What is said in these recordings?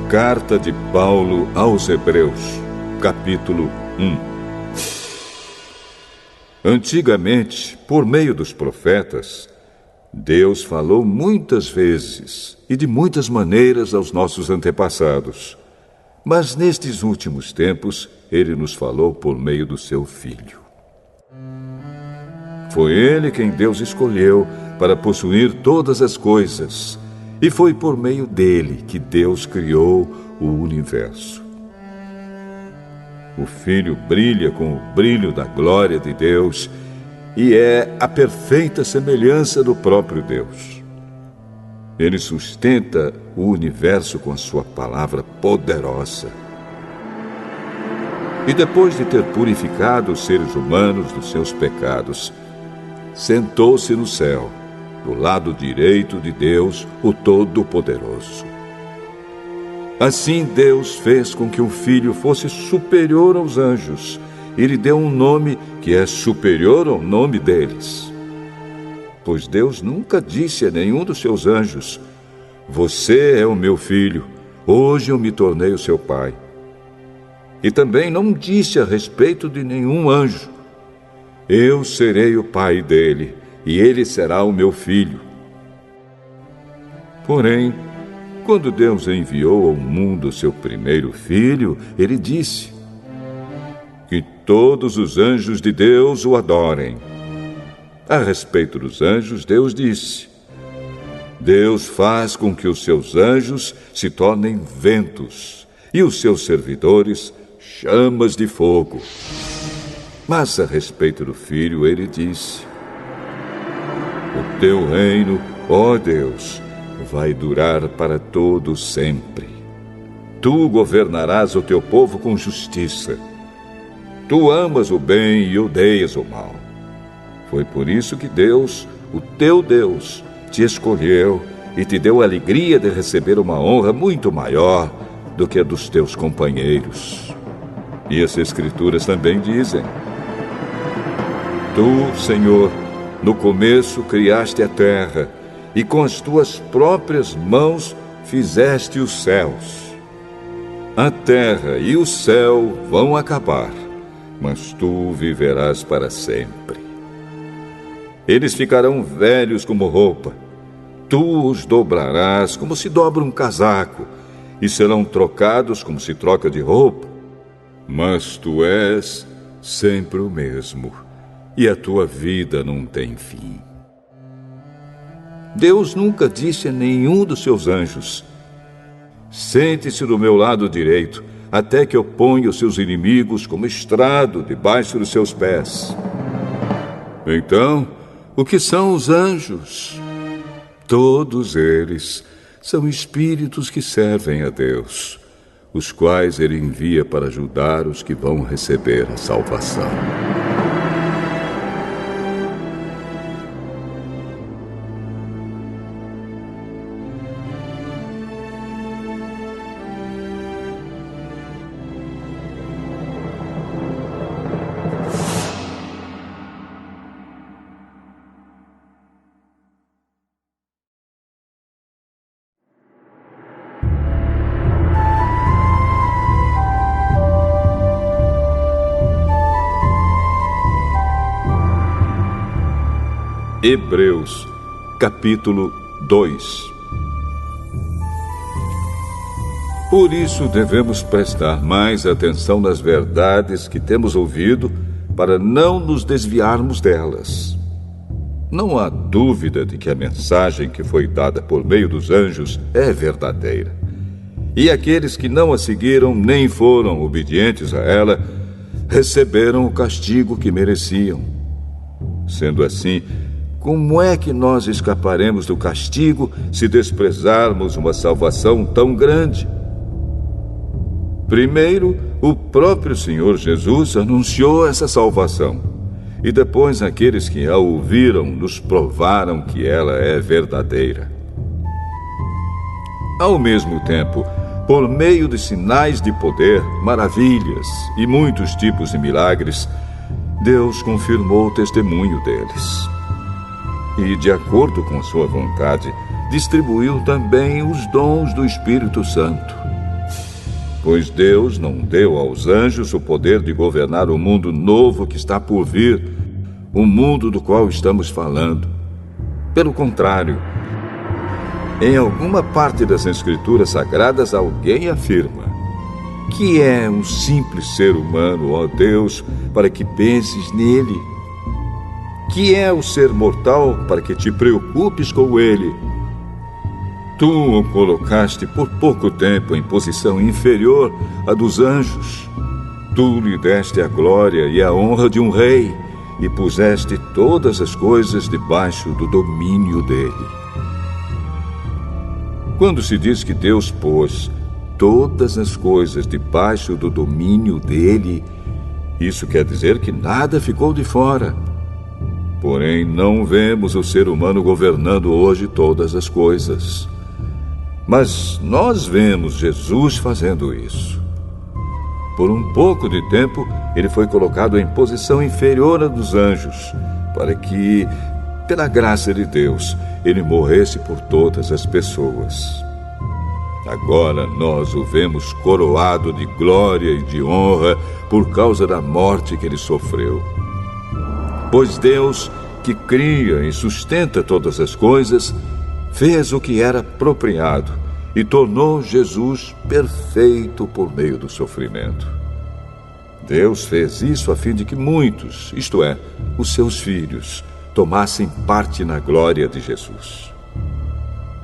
Carta de Paulo aos Hebreus, capítulo 1. Antigamente, por meio dos profetas, Deus falou muitas vezes e de muitas maneiras aos nossos antepassados. Mas nestes últimos tempos, Ele nos falou por meio do seu Filho. Foi Ele quem Deus escolheu para possuir todas as coisas, e foi por meio dele que Deus criou o universo. O Filho brilha com o brilho da glória de Deus e é a perfeita semelhança do próprio Deus. Ele sustenta o universo com a sua palavra poderosa. E depois de ter purificado os seres humanos dos seus pecados, sentou-se no céu, do lado direito de Deus, o Todo-Poderoso. Assim Deus fez com que o Filho fosse superior aos anjos e lhe deu um nome que é superior ao nome deles. Pois Deus nunca disse a nenhum dos seus anjos: "Você é o meu filho, hoje eu me tornei o seu pai." E também não disse a respeito de nenhum anjo: "Eu serei o pai dele, e ele será o meu filho." Porém, quando Deus enviou ao mundo seu primeiro filho, ele disse: "Que todos os anjos de Deus o adorem." A respeito dos anjos, Deus disse: "Deus faz com que os seus anjos se tornem ventos, e os seus servidores chamas de fogo." Mas a respeito do Filho, ele disse: "O teu reino, ó Deus, vai durar para todo sempre. Tu governarás o teu povo com justiça. Tu amas o bem e odeias o mal. Foi por isso que Deus, o teu Deus, te escolheu e te deu a alegria de receber uma honra muito maior do que a dos teus companheiros." E as Escrituras também dizem: "Tu, Senhor, no começo criaste a terra, e com as tuas próprias mãos fizeste os céus. A terra e o céu vão acabar, mas tu viverás para sempre. Eles ficarão velhos como roupa. Tu os dobrarás como se dobra um casaco, e serão trocados como se troca de roupa. Mas tu és sempre o mesmo, e a tua vida não tem fim." Deus nunca disse a nenhum dos seus anjos: "Sente-se do meu lado direito, até que eu ponha os seus inimigos como estrado debaixo dos seus pés." Então, o que são os anjos? Todos eles são espíritos que servem a Deus, os quais ele envia para ajudar os que vão receber a salvação. Hebreus, capítulo 2. Por isso devemos prestar mais atenção nas verdades que temos ouvido, para não nos desviarmos delas. Não há dúvida de que a mensagem que foi dada por meio dos anjos é verdadeira. E aqueles que não a seguiram nem foram obedientes a ela, receberam o castigo que mereciam. Sendo assim, como é que nós escaparemos do castigo se desprezarmos uma salvação tão grande? Primeiro, o próprio Senhor Jesus anunciou essa salvação, e depois aqueles que a ouviram nos provaram que ela é verdadeira. Ao mesmo tempo, por meio de sinais de poder, maravilhas e muitos tipos de milagres, Deus confirmou o testemunho deles. E, de acordo com sua vontade, distribuiu também os dons do Espírito Santo. Pois Deus não deu aos anjos o poder de governar o mundo novo que está por vir, o mundo do qual estamos falando. Pelo contrário, em alguma parte das Escrituras Sagradas, alguém afirma que é um simples ser humano, ó Deus, para que penses nele. Que é o ser mortal para que te preocupes com ele. Tu o colocaste por pouco tempo em posição inferior à dos anjos. Tu lhe deste a glória e a honra de um rei e puseste todas as coisas debaixo do domínio dele. Quando se diz que Deus pôs todas as coisas debaixo do domínio dele, isso quer dizer que nada ficou de fora. Porém, não vemos o ser humano governando hoje todas as coisas. Mas nós vemos Jesus fazendo isso. Por um pouco de tempo, ele foi colocado em posição inferior à dos anjos, para que, pela graça de Deus, ele morresse por todas as pessoas. Agora nós o vemos coroado de glória e de honra por causa da morte que ele sofreu. Pois Deus, que cria e sustenta todas as coisas, fez o que era apropriado e tornou Jesus perfeito por meio do sofrimento. Deus fez isso a fim de que muitos, isto é, os seus filhos, tomassem parte na glória de Jesus.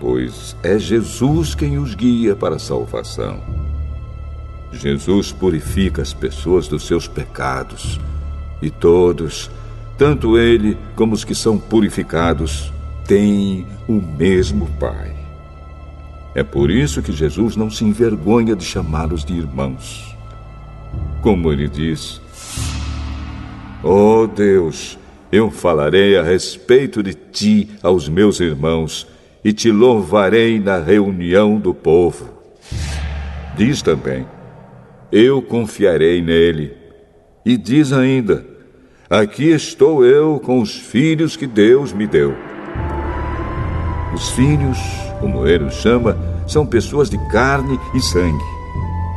Pois é Jesus quem os guia para a salvação. Jesus purifica as pessoas dos seus pecados, e todos, tanto ele como os que são purificados, têm o mesmo Pai. É por isso que Jesus não se envergonha de chamá-los de irmãos. Como ele diz: ó Deus, eu falarei a respeito de ti aos meus irmãos e te louvarei na reunião do povo. Diz também: eu confiarei nele. E diz ainda: aqui estou eu com os filhos que Deus me deu. Os filhos, como ele os chama, são pessoas de carne e sangue.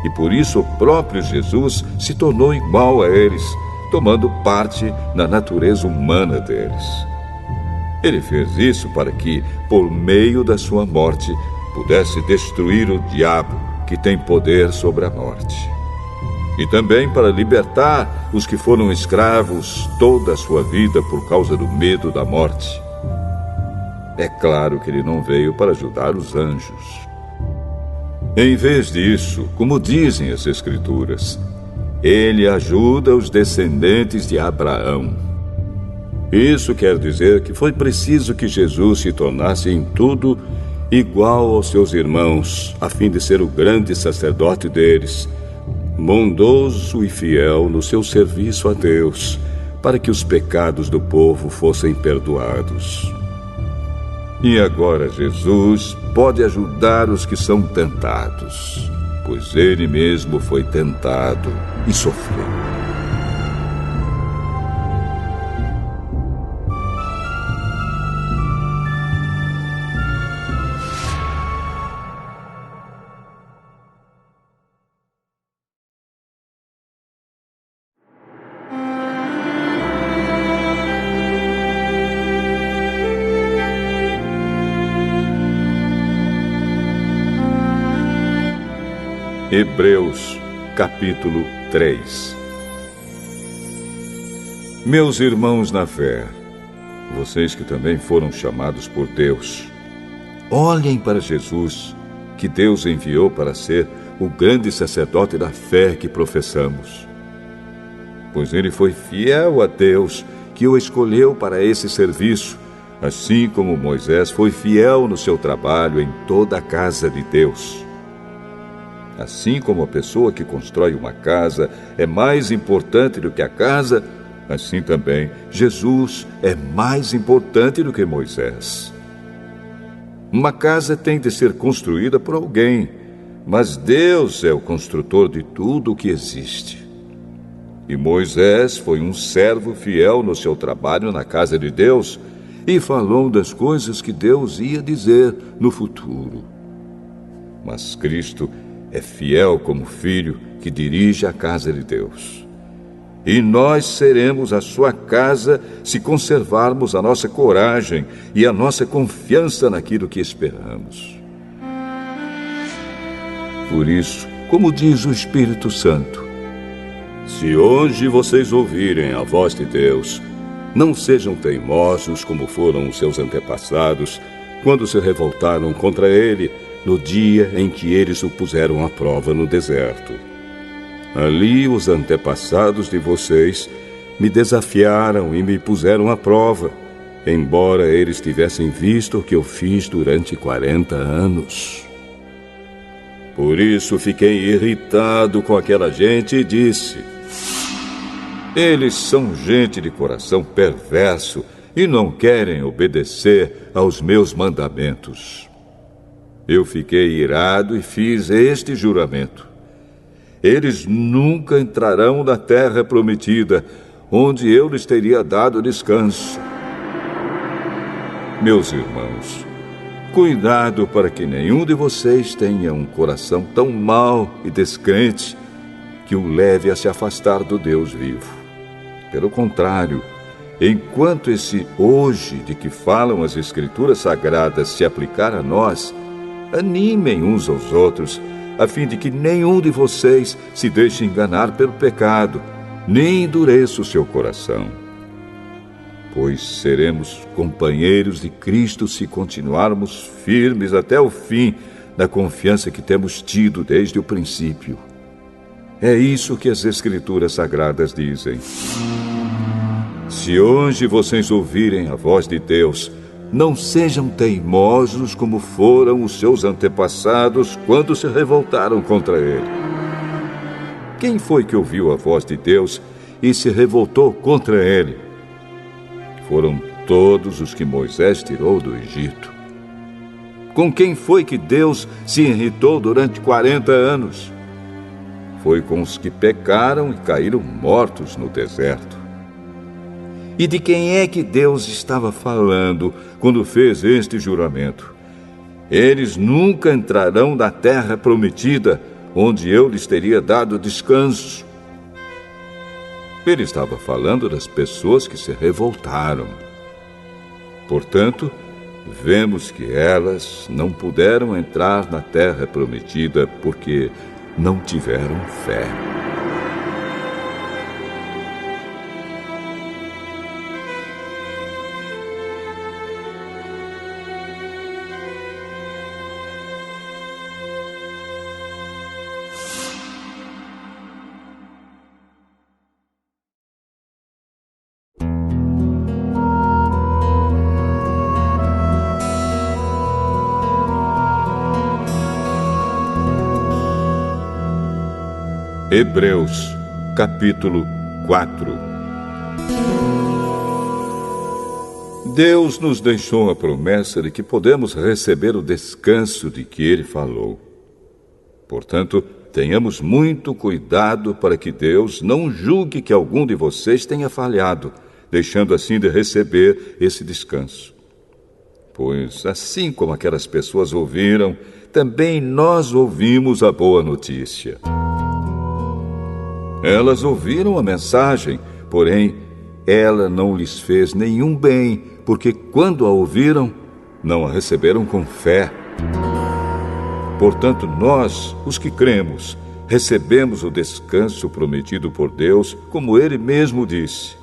E por isso o próprio Jesus se tornou igual a eles, tomando parte na natureza humana deles. Ele fez isso para que, por meio da sua morte, pudesse destruir o diabo, que tem poder sobre a morte. E também para libertar os que foram escravos toda a sua vida por causa do medo da morte. É claro que ele não veio para ajudar os anjos. Em vez disso, como dizem as Escrituras, ele ajuda os descendentes de Abraão. Isso quer dizer que foi preciso que Jesus se tornasse em tudo igual aos seus irmãos, a fim de ser o grande sacerdote deles, bondoso e fiel no seu serviço a Deus, para que os pecados do povo fossem perdoados. E agora Jesus pode ajudar os que são tentados, pois ele mesmo foi tentado e sofreu. Hebreus, capítulo 3. Meus irmãos na fé, vocês que também foram chamados por Deus, olhem para Jesus, que Deus enviou para ser o grande sacerdote da fé que professamos. Pois ele foi fiel a Deus, que o escolheu para esse serviço, assim como Moisés foi fiel no seu trabalho em toda a casa de Deus. Assim como a pessoa que constrói uma casa é mais importante do que a casa, assim também Jesus é mais importante do que Moisés. Uma casa tem de ser construída por alguém, mas Deus é o construtor de tudo o que existe. E Moisés foi um servo fiel no seu trabalho na casa de Deus e falou das coisas que Deus ia dizer no futuro. Mas Cristo é fiel como filho que dirige a casa de Deus. E nós seremos a sua casa se conservarmos a nossa coragem e a nossa confiança naquilo que esperamos. Por isso, como diz o Espírito Santo, se hoje vocês ouvirem a voz de Deus, não sejam teimosos como foram os seus antepassados, quando se revoltaram contra ele no dia em que eles o puseram à prova no deserto. Ali os antepassados de vocês me desafiaram e me puseram à prova, embora eles tivessem visto o que eu fiz durante 40 anos. Por isso fiquei irritado com aquela gente e disse: eles são gente de coração perverso e não querem obedecer aos meus mandamentos. Eu fiquei irado e fiz este juramento: eles nunca entrarão na terra prometida, onde eu lhes teria dado descanso. Meus irmãos, cuidado para que nenhum de vocês tenha um coração tão mau e descrente que o leve a se afastar do Deus vivo. Pelo contrário, enquanto esse hoje de que falam as Escrituras Sagradas se aplicar a nós, animem uns aos outros, a fim de que nenhum de vocês se deixe enganar pelo pecado, nem endureça o seu coração. Pois seremos companheiros de Cristo se continuarmos firmes até o fim na confiança que temos tido desde o princípio. É isso que as Escrituras Sagradas dizem. Se hoje vocês ouvirem a voz de Deus, não sejam teimosos como foram os seus antepassados quando se revoltaram contra ele. Quem foi que ouviu a voz de Deus e se revoltou contra ele? Foram todos os que Moisés tirou do Egito. Com quem foi que Deus se irritou durante 40 anos? Foi com os que pecaram e caíram mortos no deserto. E de quem é que Deus estava falando quando fez este juramento? Eles nunca entrarão na terra prometida, onde eu lhes teria dado descanso. Ele estava falando das pessoas que se revoltaram. Portanto, vemos que elas não puderam entrar na terra prometida porque não tiveram fé. Hebreus, capítulo 4. Deus nos deixou a promessa de que podemos receber o descanso de que Ele falou. Portanto, tenhamos muito cuidado para que Deus não julgue que algum de vocês tenha falhado, deixando assim de receber esse descanso. Pois, assim como aquelas pessoas ouviram, também nós ouvimos a boa notícia. Elas ouviram a mensagem, porém, ela não lhes fez nenhum bem, porque quando a ouviram, não a receberam com fé. Portanto, nós, os que cremos, recebemos o descanso prometido por Deus, como Ele mesmo disse.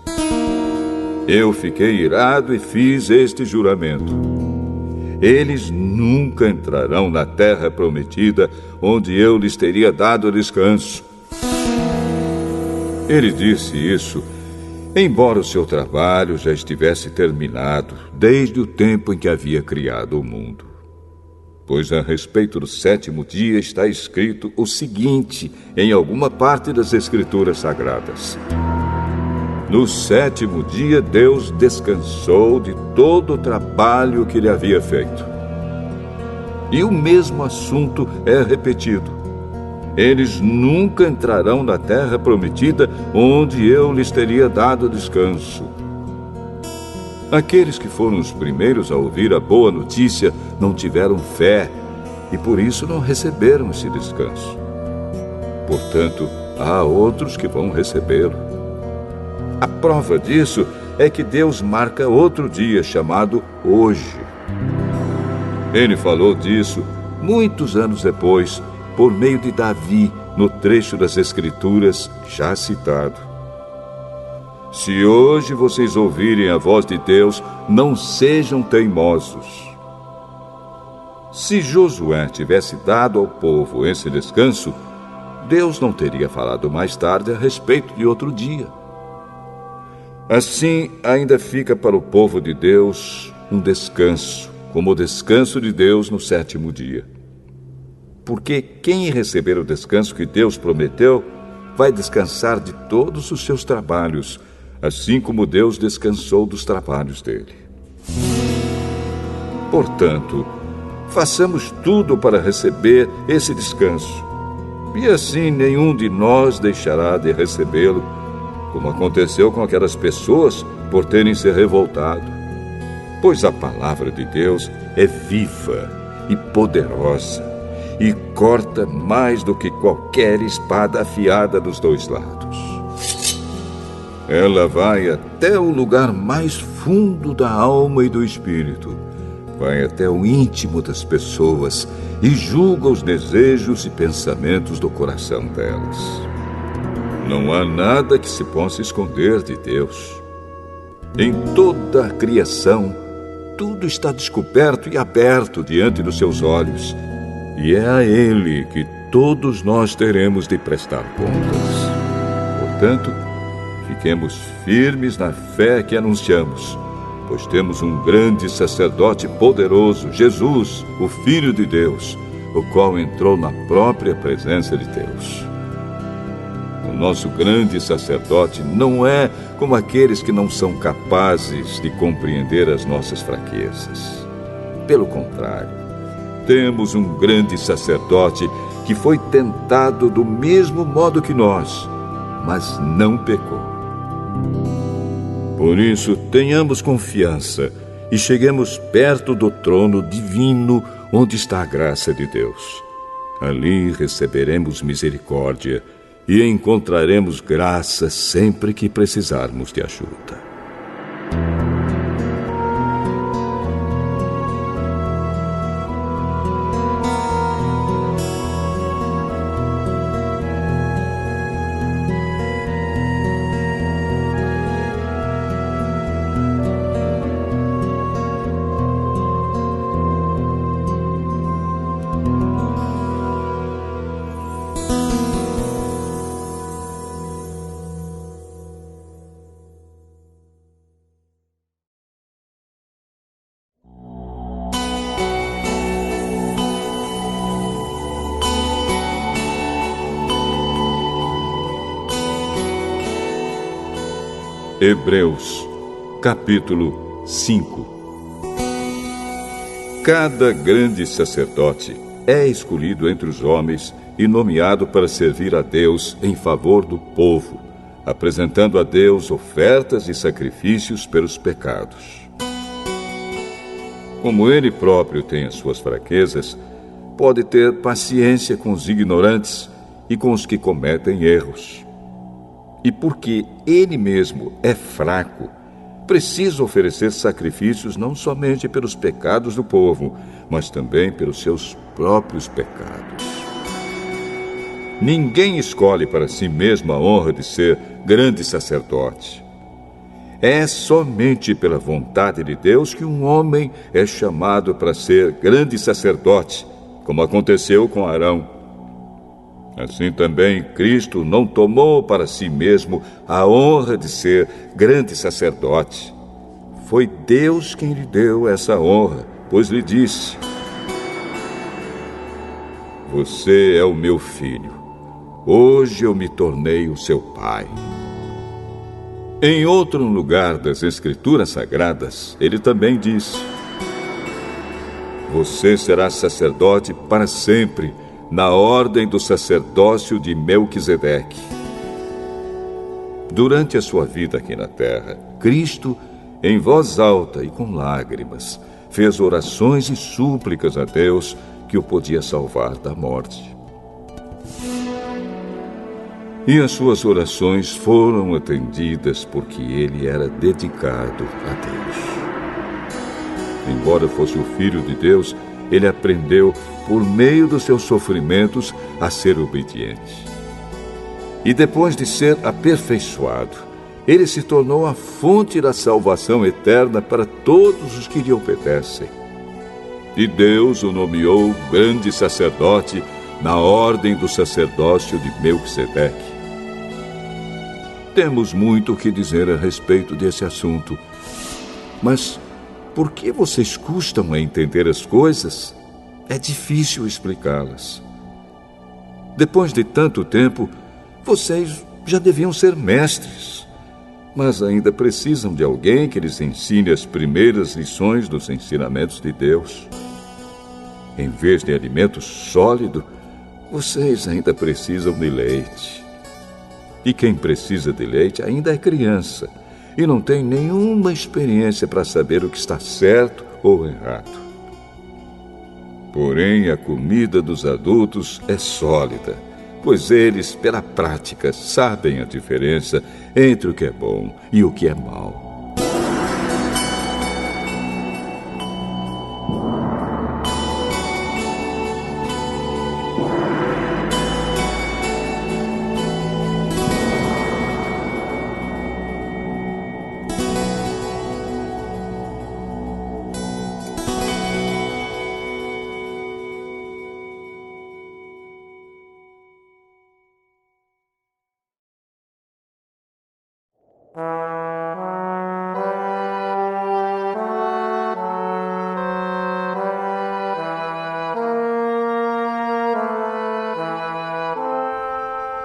Eu fiquei irado e fiz este juramento: eles nunca entrarão na terra prometida, onde eu lhes teria dado descanso. Ele disse isso, embora o seu trabalho já estivesse terminado, desde o tempo em que havia criado o mundo. Pois a respeito do sétimo dia está escrito o seguinte em alguma parte das Escrituras Sagradas: no sétimo dia Deus descansou de todo o trabalho que ele havia feito. E o mesmo assunto é repetido: eles nunca entrarão na terra prometida, onde eu lhes teria dado descanso. Aqueles que foram os primeiros a ouvir a boa notícia não tiveram fé e por isso não receberam esse descanso. Portanto, há outros que vão recebê-lo. A prova disso é que Deus marca outro dia chamado hoje. Ele falou disso muitos anos depois, por meio de Davi, no trecho das Escrituras já citado. Se hoje vocês ouvirem a voz de Deus, não sejam teimosos. Se Josué tivesse dado ao povo esse descanso, Deus não teria falado mais tarde a respeito de outro dia. Assim, ainda fica para o povo de Deus um descanso, como o descanso de Deus no 7º dia. Porque quem receber o descanso que Deus prometeu, vai descansar de todos os seus trabalhos, assim como Deus descansou dos trabalhos dele. Portanto, façamos tudo para receber esse descanso, e assim nenhum de nós deixará de recebê-lo, como aconteceu com aquelas pessoas por terem se revoltado. Pois a palavra de Deus é viva e poderosa, e corta mais do que qualquer espada afiada dos dois lados. Ela vai até o lugar mais fundo da alma e do espírito, vai até o íntimo das pessoas e julga os desejos e pensamentos do coração delas. Não há nada que se possa esconder de Deus. Em toda a criação, tudo está descoberto e aberto diante dos seus olhos, e é a Ele que todos nós teremos de prestar contas. Portanto, fiquemos firmes na fé que anunciamos, pois temos um grande sacerdote poderoso, Jesus, o Filho de Deus, o qual entrou na própria presença de Deus. O nosso grande sacerdote não é como aqueles que não são capazes de compreender as nossas fraquezas. Pelo contrário, temos um grande sacerdote que foi tentado do mesmo modo que nós, mas não pecou. Por isso, tenhamos confiança e cheguemos perto do trono divino onde está a graça de Deus. Ali receberemos misericórdia e encontraremos graça sempre que precisarmos de ajuda. Hebreus, capítulo 5. Cada grande sacerdote é escolhido entre os homens e nomeado para servir a Deus em favor do povo, apresentando a Deus ofertas e sacrifícios pelos pecados. Como ele próprio tem as suas fraquezas, pode ter paciência com os ignorantes e com os que cometem erros. E porque ele mesmo é fraco, precisa oferecer sacrifícios não somente pelos pecados do povo, mas também pelos seus próprios pecados. Ninguém escolhe para si mesmo a honra de ser grande sacerdote. É somente pela vontade de Deus que um homem é chamado para ser grande sacerdote, como aconteceu com Arão. Assim também Cristo não tomou para si mesmo a honra de ser grande sacerdote. Foi Deus quem lhe deu essa honra, pois lhe disse: "Você é o meu filho. Hoje eu me tornei o seu pai." Em outro lugar das Escrituras Sagradas, ele também disse: "Você será sacerdote para sempre, na ordem do sacerdócio de Melquisedeque." Durante a sua vida aqui na terra, Cristo, em voz alta e com lágrimas, fez orações e súplicas a Deus que o podia salvar da morte. E as suas orações foram atendidas porque ele era dedicado a Deus. Embora fosse o Filho de Deus, ele aprendeu, por meio dos seus sofrimentos, a ser obediente. E depois de ser aperfeiçoado, ele se tornou a fonte da salvação eterna para todos os que lhe obedecem. E Deus o nomeou grande sacerdote na ordem do sacerdócio de Melquisedeque. Temos muito o que dizer a respeito desse assunto, mas por que vocês custam a entender as coisas? É difícil explicá-las. Depois de tanto tempo, vocês já deviam ser mestres, mas ainda precisam de alguém que lhes ensine as primeiras lições dos ensinamentos de Deus. Em vez de alimento sólido, vocês ainda precisam de leite. E quem precisa de leite ainda é criança e não tem nenhuma experiência para saber o que está certo ou errado. Porém, a comida dos adultos é sólida, pois eles, pela prática, sabem a diferença entre o que é bom e o que é mau.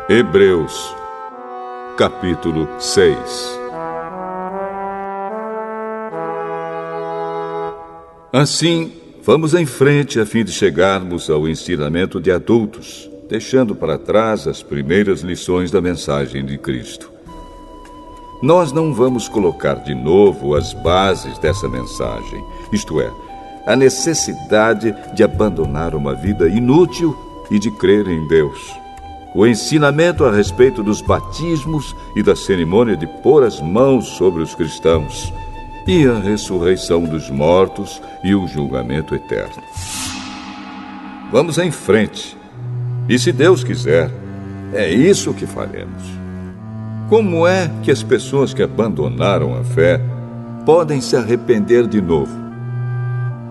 Hebreus, capítulo 6. Assim, vamos em frente a fim de chegarmos ao ensinamento de adultos, deixando para trás as primeiras lições da mensagem de Cristo. Nós não vamos colocar de novo as bases dessa mensagem, isto é, a necessidade de abandonar uma vida inútil e de crer em Deus. O ensinamento a respeito dos batismos e da cerimônia de pôr as mãos sobre os cristãos, e a ressurreição dos mortos e o julgamento eterno. Vamos em frente, e se Deus quiser, é isso que faremos. Como é que as pessoas que abandonaram a fé podem se arrepender de novo?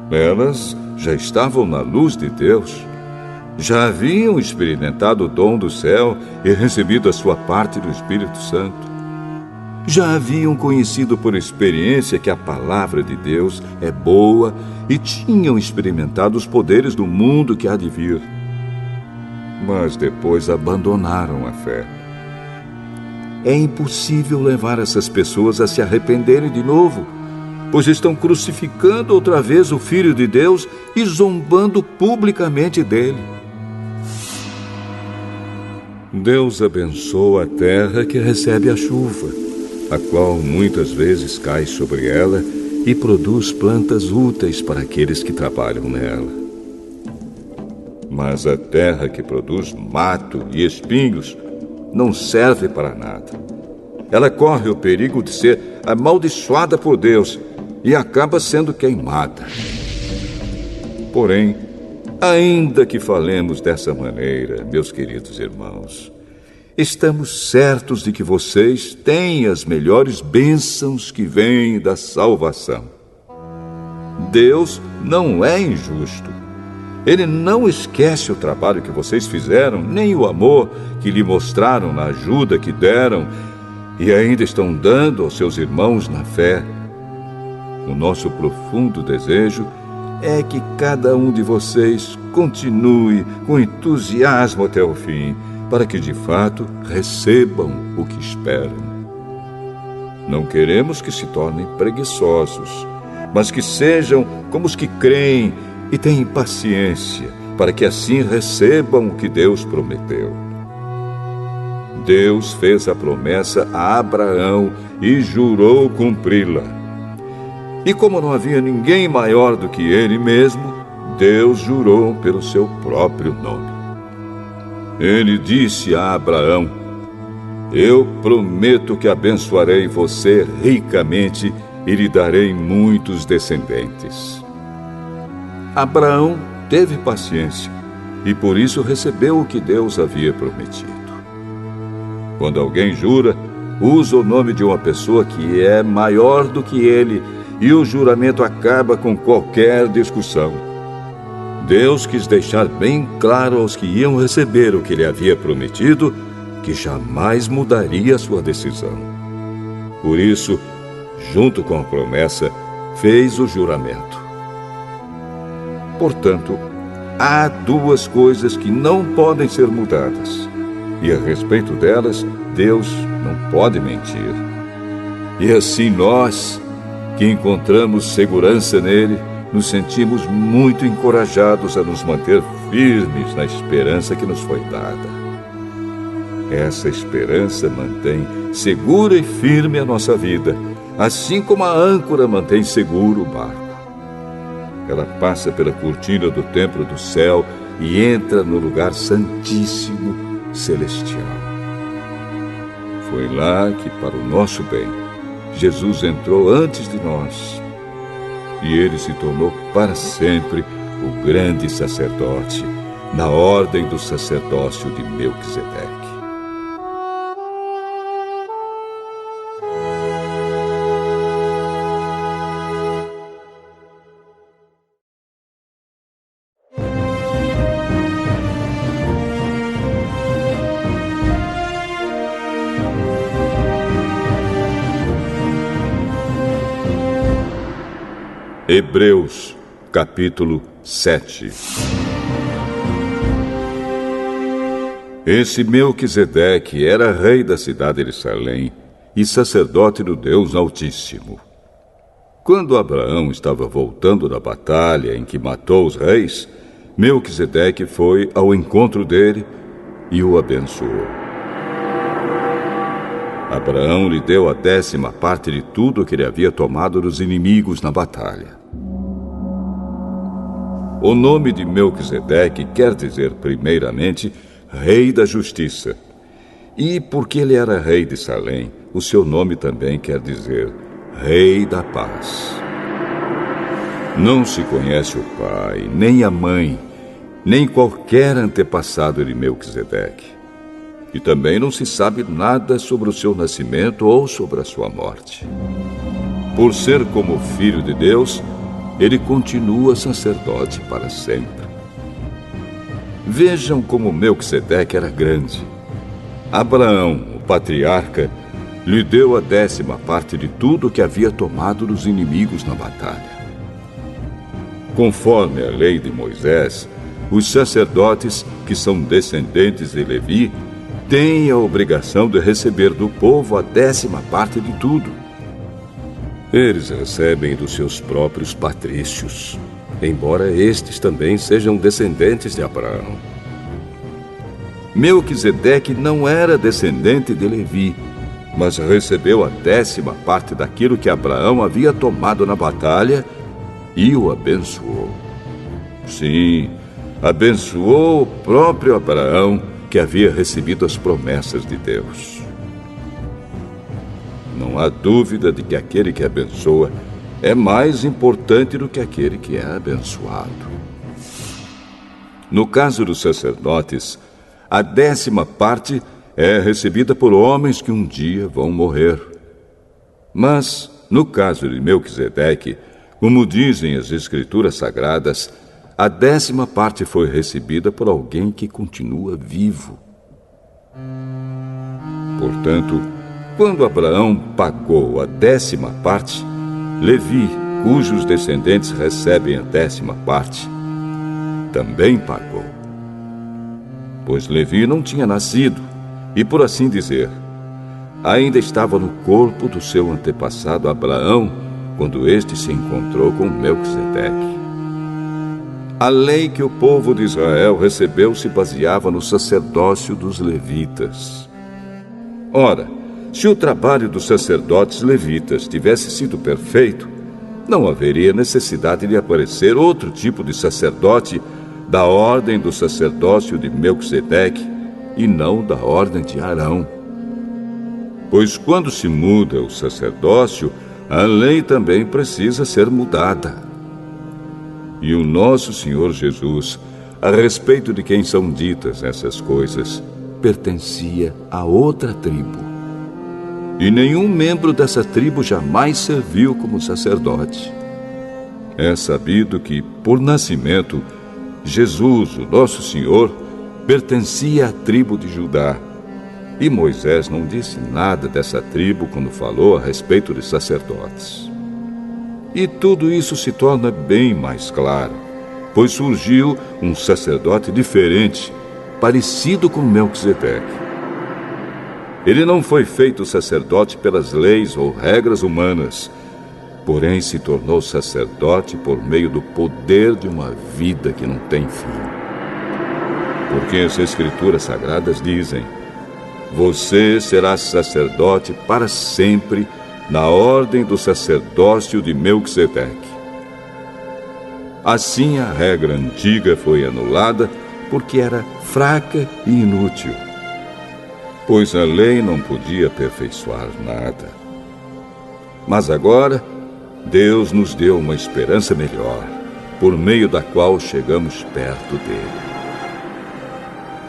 Elas já estavam na luz de Deus, já haviam experimentado o dom do céu e recebido a sua parte do Espírito Santo. Já haviam conhecido por experiência que a palavra de Deus é boa e tinham experimentado os poderes do mundo que há de vir. Mas depois abandonaram a fé. É impossível levar essas pessoas a se arrependerem de novo, pois estão crucificando outra vez o Filho de Deus e zombando publicamente dele. Deus abençoa a terra que recebe a chuva, a qual muitas vezes cai sobre ela e produz plantas úteis para aqueles que trabalham nela. Mas a terra que produz mato e espinhos não serve para nada. Ela corre o perigo de ser amaldiçoada por Deus e acaba sendo queimada. Porém, ainda que falemos dessa maneira, meus queridos irmãos, estamos certos de que vocês têm as melhores bênçãos que vêm da salvação. Deus não é injusto. Ele não esquece o trabalho que vocês fizeram, nem o amor que lhe mostraram na ajuda que deram e ainda estão dando aos seus irmãos na fé. O nosso profundo desejo é que cada um de vocês continue com entusiasmo até o fim, para que de fato recebam o que esperam. Não queremos que se tornem preguiçosos, mas que sejam como os que creem e têm paciência, para que assim recebam o que Deus prometeu. Deus fez a promessa a Abraão e jurou cumpri-la. E como não havia ninguém maior do que ele mesmo, Deus jurou pelo seu próprio nome. Ele disse a Abraão: Eu prometo que abençoarei você ricamente e lhe darei muitos descendentes. Abraão teve paciência e por isso recebeu o que Deus havia prometido. Quando alguém jura, usa o nome de uma pessoa que é maior do que ele e o juramento acaba com qualquer discussão. Deus quis deixar bem claro aos que iam receber o que ele havia prometido que jamais mudaria sua decisão. Por isso, junto com a promessa, fez o juramento. Portanto, há duas coisas que não podem ser mudadas, e a respeito delas, Deus não pode mentir. E assim nós, que encontramos segurança nele, nos sentimos muito encorajados a nos manter firmes na esperança que nos foi dada. Essa esperança mantém segura e firme a nossa vida, assim como a âncora mantém seguro o barco. Ela passa pela cortina do templo do céu e entra no lugar santíssimo celestial. Foi lá que, para o nosso bem, Jesus entrou antes de nós. E ele se tornou para sempre o grande sacerdote, na ordem do sacerdócio de Melquisedeque. Hebreus, capítulo 7. Esse Melquisedeque era rei da cidade de Salém e sacerdote do Deus Altíssimo. Quando Abraão estava voltando da batalha em que matou os reis, Melquisedeque foi ao encontro dele e o abençoou. Abraão lhe deu a 10ª parte de tudo que ele havia tomado dos inimigos na batalha. O nome de Melquisedeque quer dizer, primeiramente, Rei da Justiça. E porque ele era rei de Salém, o seu nome também quer dizer Rei da Paz. Não se conhece o pai, nem a mãe, nem qualquer antepassado de Melquisedeque. E também não se sabe nada sobre o seu nascimento ou sobre a sua morte. Por ser como filho de Deus, ele continua sacerdote para sempre. Vejam como Melquisedeque era grande. Abraão, o patriarca, lhe deu a 10ª parte de tudo que havia tomado dos inimigos na batalha. Conforme a lei de Moisés, os sacerdotes, que são descendentes de Levi, têm a obrigação de receber do povo a 10ª parte de tudo. Eles recebem dos seus próprios patrícios, embora estes também sejam descendentes de Abraão. Melquisedeque não era descendente de Levi, mas recebeu a 10ª parte daquilo que Abraão havia tomado na batalha e o abençoou. Sim, abençoou o próprio Abraão, que havia recebido as promessas de Deus. Não há dúvida de que aquele que abençoa é mais importante do que aquele que é abençoado. No caso dos sacerdotes, a 10ª parte é recebida por homens que um dia vão morrer. Mas, no caso de Melquisedeque, como dizem as Escrituras Sagradas, a 10ª parte foi recebida por alguém que continua vivo. Portanto, quando Abraão pagou a 10ª parte, Levi, cujos descendentes recebem a 10ª parte, também pagou. Pois Levi não tinha nascido e, por assim dizer, ainda estava no corpo do seu antepassado Abraão quando este se encontrou com Melquisedeque. A lei que o povo de Israel recebeu se baseava no sacerdócio dos levitas. Ora, se o trabalho dos sacerdotes levitas tivesse sido perfeito, não haveria necessidade de aparecer outro tipo de sacerdote da ordem do sacerdócio de Melquisedeque e não da ordem de Arão. Pois quando se muda o sacerdócio, a lei também precisa ser mudada. E o nosso Senhor Jesus, a respeito de quem são ditas essas coisas, pertencia a outra tribo. E nenhum membro dessa tribo jamais serviu como sacerdote. É sabido que, por nascimento, Jesus, o nosso Senhor, pertencia à tribo de Judá. E Moisés não disse nada dessa tribo quando falou a respeito de sacerdotes. E tudo isso se torna bem mais claro, pois surgiu um sacerdote diferente, parecido com Melquisedeque. Ele não foi feito sacerdote pelas leis ou regras humanas, porém se tornou sacerdote por meio do poder de uma vida que não tem fim. Porque as Escrituras Sagradas dizem: você será sacerdote para sempre, na ordem do sacerdócio de Melquisedeque. Assim, a regra antiga foi anulada porque era fraca e inútil, pois a lei não podia aperfeiçoar nada. Mas agora, Deus nos deu uma esperança melhor, por meio da qual chegamos perto dele.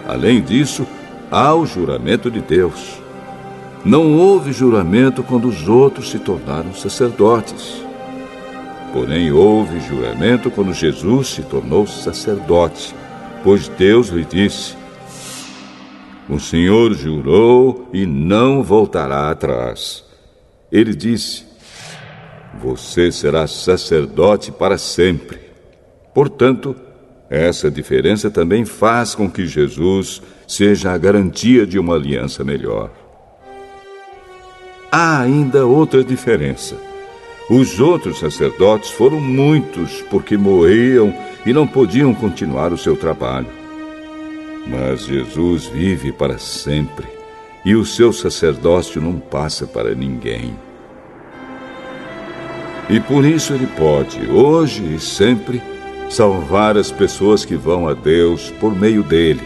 Além disso, há o juramento de Deus. Não houve juramento quando os outros se tornaram sacerdotes. Porém, houve juramento quando Jesus se tornou sacerdote, pois Deus lhe disse: o Senhor jurou e não voltará atrás. Ele disse: você será sacerdote para sempre. Portanto, essa diferença também faz com que Jesus seja a garantia de uma aliança melhor. Há ainda outra diferença. Os outros sacerdotes foram muitos porque morriam e não podiam continuar o seu trabalho. Mas Jesus vive para sempre e o seu sacerdócio não passa para ninguém. E por isso ele pode, hoje e sempre, salvar as pessoas que vão a Deus por meio dele,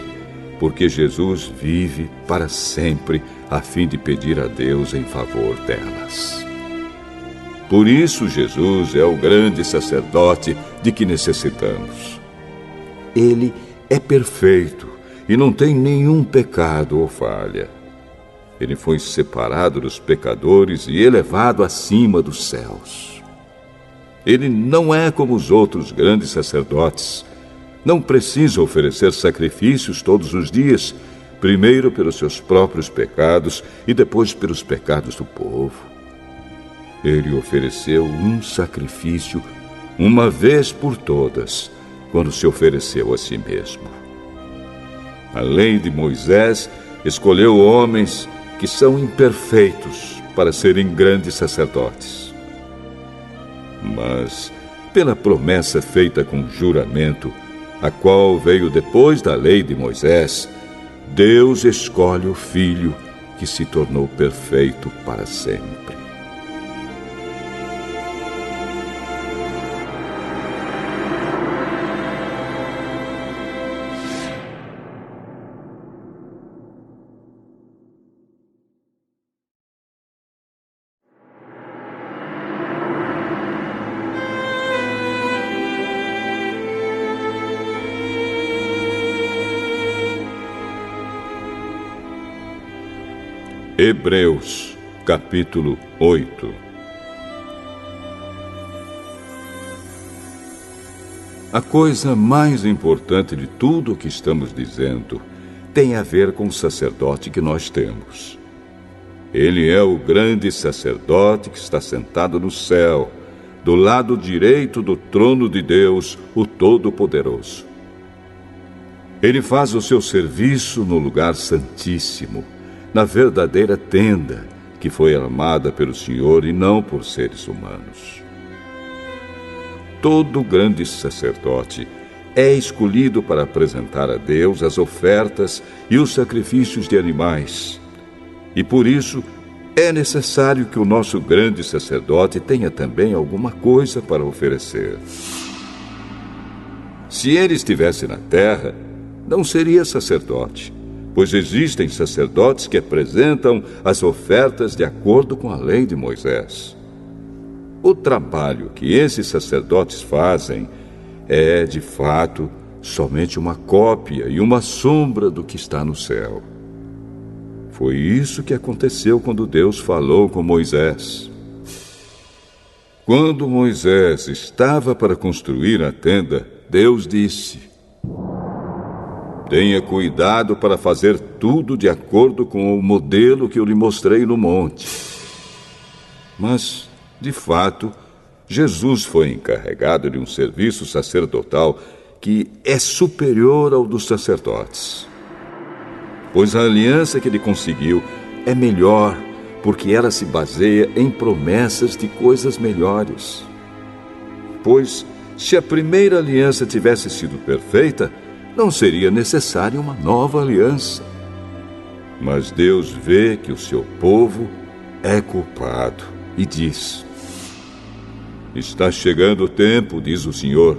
porque Jesus vive para sempre a fim de pedir a Deus em favor delas. Por isso Jesus é o grande sacerdote de que necessitamos. Ele é perfeito e não tem nenhum pecado ou falha. Ele foi separado dos pecadores e elevado acima dos céus. Ele não é como os outros grandes sacerdotes. Não precisa oferecer sacrifícios todos os dias, primeiro pelos seus próprios pecados e depois pelos pecados do povo. Ele ofereceu um sacrifício uma vez por todas, quando se ofereceu a si mesmo. A lei de Moisés escolheu homens que são imperfeitos para serem grandes sacerdotes. Mas, pela promessa feita com juramento, a qual veio depois da lei de Moisés, Deus escolhe o Filho que se tornou perfeito para sempre. Hebreus, capítulo 8. A coisa mais importante de tudo o que estamos dizendo tem a ver com o sacerdote que nós temos. Ele é o grande sacerdote que está sentado no céu, do lado direito do trono de Deus, o Todo-Poderoso. Ele faz o seu serviço no lugar santíssimo, na verdadeira tenda, que foi armada pelo Senhor e não por seres humanos. Todo grande sacerdote é escolhido para apresentar a Deus as ofertas e os sacrifícios de animais. E por isso é necessário que o nosso grande sacerdote tenha também alguma coisa para oferecer. Se ele estivesse na terra, não seria sacerdote, pois existem sacerdotes que apresentam as ofertas de acordo com a lei de Moisés. O trabalho que esses sacerdotes fazem é, de fato, somente uma cópia e uma sombra do que está no céu. Foi isso que aconteceu quando Deus falou com Moisés. Quando Moisés estava para construir a tenda, Deus disse: tenha cuidado para fazer tudo de acordo com o modelo que eu lhe mostrei no monte. Mas, de fato, Jesus foi encarregado de um serviço sacerdotal que é superior ao dos sacerdotes. Pois a aliança que ele conseguiu é melhor, porque ela se baseia em promessas de coisas melhores. Pois, se a primeira aliança tivesse sido perfeita, não seria necessária uma nova aliança. Mas Deus vê que o seu povo é culpado e diz: está chegando o tempo, diz o Senhor,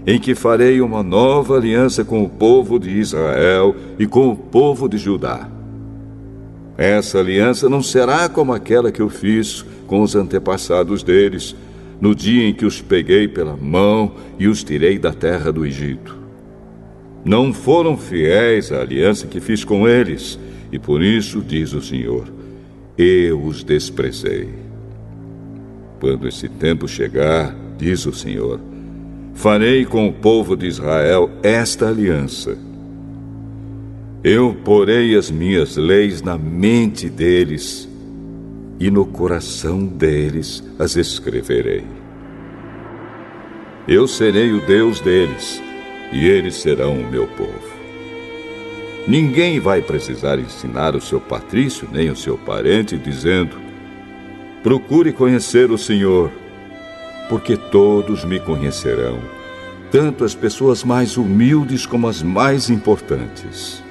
em que farei uma nova aliança com o povo de Israel e com o povo de Judá. Essa aliança não será como aquela que eu fiz com os antepassados deles, no dia em que os peguei pela mão e os tirei da terra do Egito. Não foram fiéis à aliança que fiz com eles, e por isso, diz o Senhor, eu os desprezei. Quando esse tempo chegar, diz o Senhor, farei com o povo de Israel esta aliança. Eu porei as minhas leis na mente deles e no coração deles as escreverei. Eu serei o Deus deles e eles serão o meu povo. Ninguém vai precisar ensinar o seu patrício nem o seu parente, dizendo: procure conhecer o Senhor, porque todos me conhecerão, tanto as pessoas mais humildes como as mais importantes.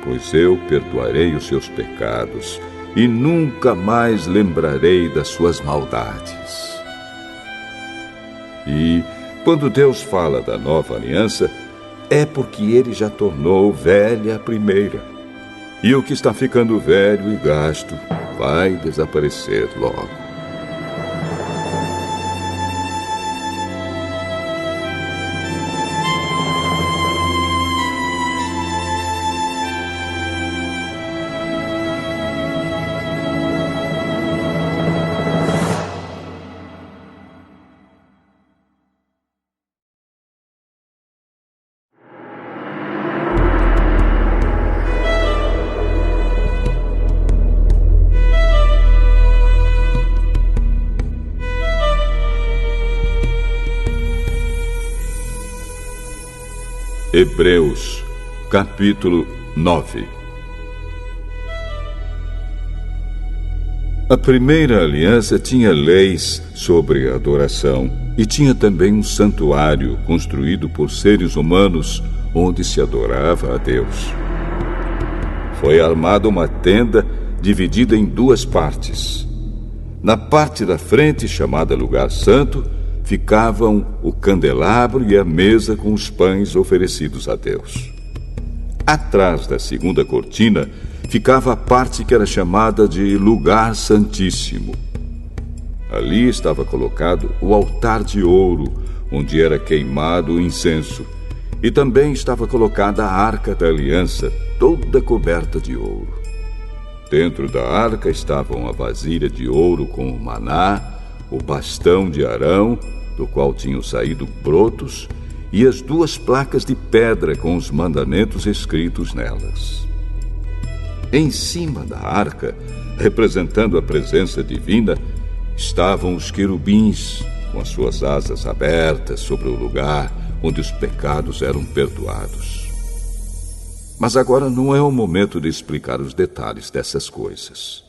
Pois eu perdoarei os seus pecados e nunca mais lembrarei das suas maldades. E, quando Deus fala da nova aliança, é porque ele já tornou velha a primeira. E o que está ficando velho e gasto vai desaparecer logo. Hebreus, capítulo 9. A primeira aliança tinha leis sobre adoração e tinha também um santuário construído por seres humanos onde se adorava a Deus. Foi armada uma tenda dividida em duas partes. Na parte da frente, chamada Lugar Santo, ficavam o candelabro e a mesa com os pães oferecidos a Deus. Atrás da segunda cortina ficava a parte que era chamada de Lugar Santíssimo. Ali estava colocado o altar de ouro, onde era queimado o incenso, e também estava colocada a arca da aliança, toda coberta de ouro. Dentro da arca estavam a vasilha de ouro com o maná, o bastão de Arão, do qual tinham saído brotos, e as duas placas de pedra com os mandamentos escritos nelas. Em cima da arca, representando a presença divina, estavam os querubins, com as suas asas abertas sobre o lugar onde os pecados eram perdoados. Mas agora não é o momento de explicar os detalhes dessas coisas.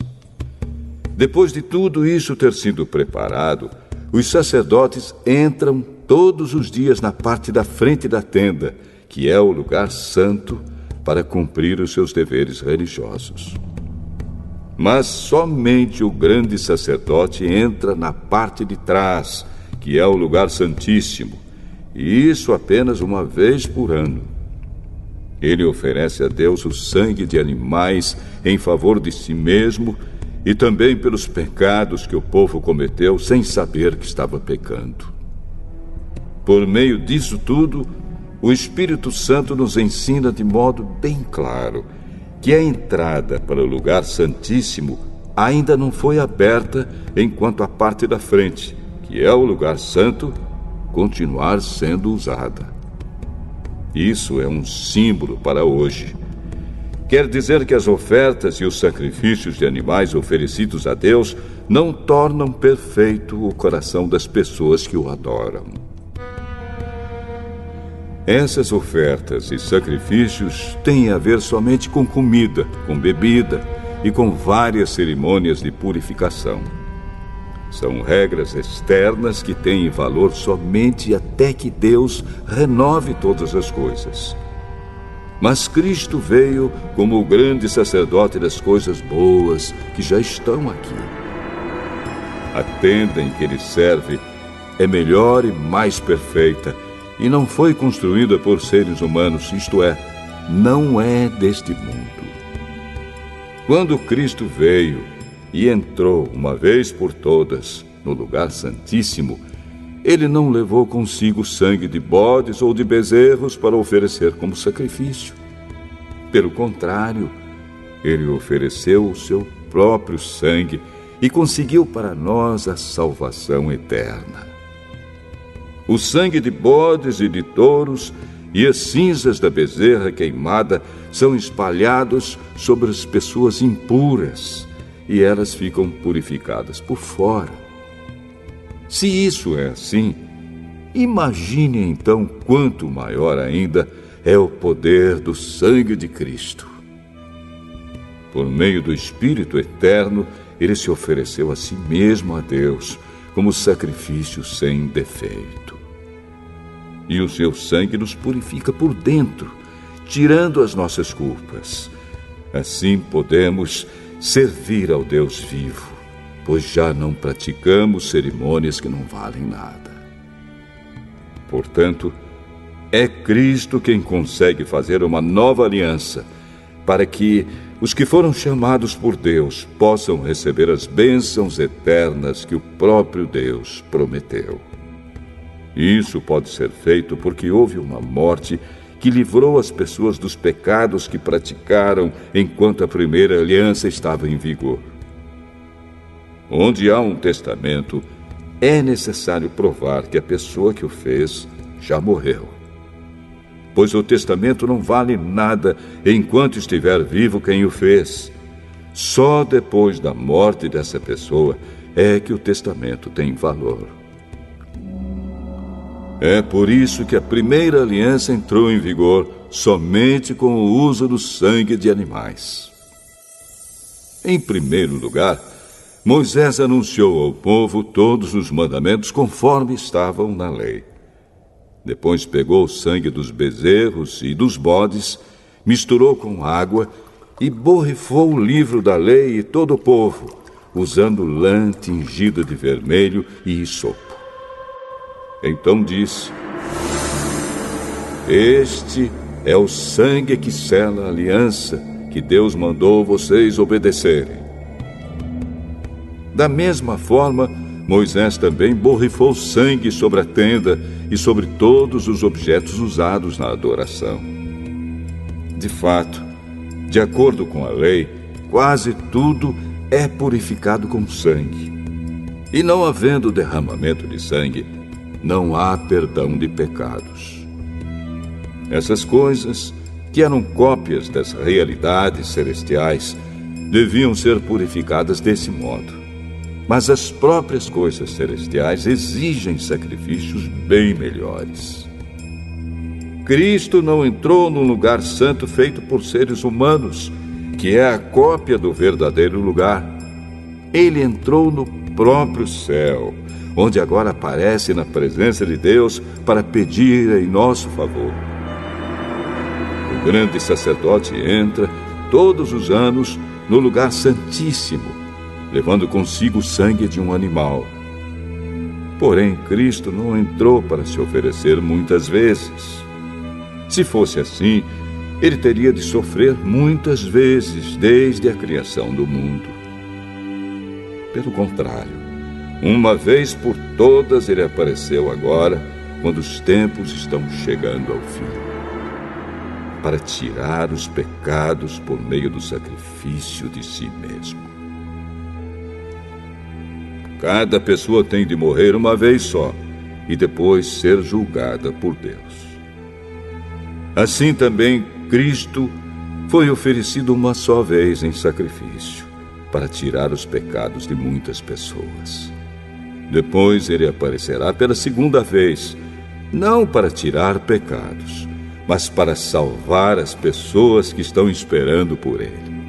Depois de tudo isso ter sido preparado, os sacerdotes entram todos os dias na parte da frente da tenda, que é o lugar santo, para cumprir os seus deveres religiosos. Mas somente o grande sacerdote entra na parte de trás, que é o lugar santíssimo, e isso apenas uma vez por ano. Ele oferece a Deus o sangue de animais em favor de si mesmo e também pelos pecados que o povo cometeu sem saber que estava pecando. Por meio disso tudo, o Espírito Santo nos ensina de modo bem claro que a entrada para o lugar santíssimo ainda não foi aberta enquanto a parte da frente, que é o lugar santo, continuar sendo usada. Isso é um símbolo para hoje. Quer dizer que as ofertas e os sacrifícios de animais oferecidos a Deus não tornam perfeito o coração das pessoas que o adoram. Essas ofertas e sacrifícios têm a ver somente com comida, com bebida e com várias cerimônias de purificação. São regras externas que têm valor somente até que Deus renove todas as coisas. Mas Cristo veio como o grande sacerdote das coisas boas que já estão aqui. A tenda em que ele serve é melhor e mais perfeita e não foi construída por seres humanos, isto é, não é deste mundo. Quando Cristo veio e entrou uma vez por todas no lugar santíssimo, ele não levou consigo sangue de bodes ou de bezerros para oferecer como sacrifício. Pelo contrário, ele ofereceu o seu próprio sangue e conseguiu para nós a salvação eterna. O sangue de bodes e de touros e as cinzas da bezerra queimada são espalhados sobre as pessoas impuras e elas ficam purificadas por fora. Se isso é assim, imagine então quanto maior ainda é o poder do sangue de Cristo. Por meio do Espírito Eterno, ele se ofereceu a si mesmo a Deus como sacrifício sem defeito. E o seu sangue nos purifica por dentro, tirando as nossas culpas. Assim podemos servir ao Deus vivo, pois já não praticamos cerimônias que não valem nada. Portanto, é Cristo quem consegue fazer uma nova aliança, para que os que foram chamados por Deus possam receber as bênçãos eternas que o próprio Deus prometeu. Isso pode ser feito porque houve uma morte que livrou as pessoas dos pecados que praticaram enquanto a primeira aliança estava em vigor. Onde há um testamento, é necessário provar que a pessoa que o fez já morreu. Pois o testamento não vale nada enquanto estiver vivo quem o fez. Só depois da morte dessa pessoa é que o testamento tem valor. É por isso que a primeira aliança entrou em vigor somente com o uso do sangue de animais. Em primeiro lugar, Moisés anunciou ao povo todos os mandamentos conforme estavam na lei. Depois pegou o sangue dos bezerros e dos bodes, misturou com água e borrifou o livro da lei e todo o povo, usando lã tingida de vermelho e hisopo. Então disse: Este é o sangue que sela a aliança que Deus mandou vocês obedecerem. Da mesma forma, Moisés também borrifou sangue sobre a tenda e sobre todos os objetos usados na adoração. De fato, de acordo com a lei, quase tudo é purificado com sangue. E não havendo derramamento de sangue, não há perdão de pecados. Essas coisas, que eram cópias das realidades celestiais, deviam ser purificadas desse modo. Mas as próprias coisas celestiais exigem sacrifícios bem melhores. Cristo não entrou num lugar santo feito por seres humanos, que é a cópia do verdadeiro lugar. Ele entrou no próprio céu, onde agora aparece na presença de Deus para pedir em nosso favor. O grande sacerdote entra todos os anos no lugar santíssimo, levando consigo o sangue de um animal. Porém, Cristo não entrou para se oferecer muitas vezes. Se fosse assim, ele teria de sofrer muitas vezes desde a criação do mundo. Pelo contrário, uma vez por todas ele apareceu agora, quando os tempos estão chegando ao fim, para tirar os pecados por meio do sacrifício de si mesmo. Cada pessoa tem de morrer uma vez só e depois ser julgada por Deus. Assim também Cristo foi oferecido uma só vez em sacrifício para tirar os pecados de muitas pessoas. Depois ele aparecerá pela segunda vez, não para tirar pecados, mas para salvar as pessoas que estão esperando por ele.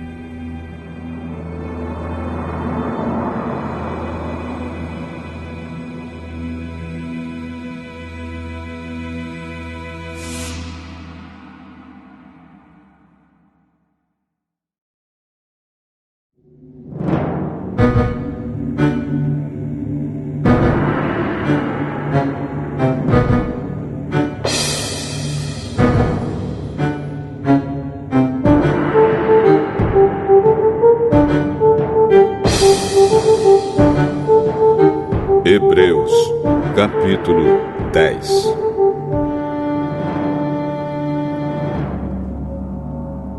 Hebreus, capítulo 10.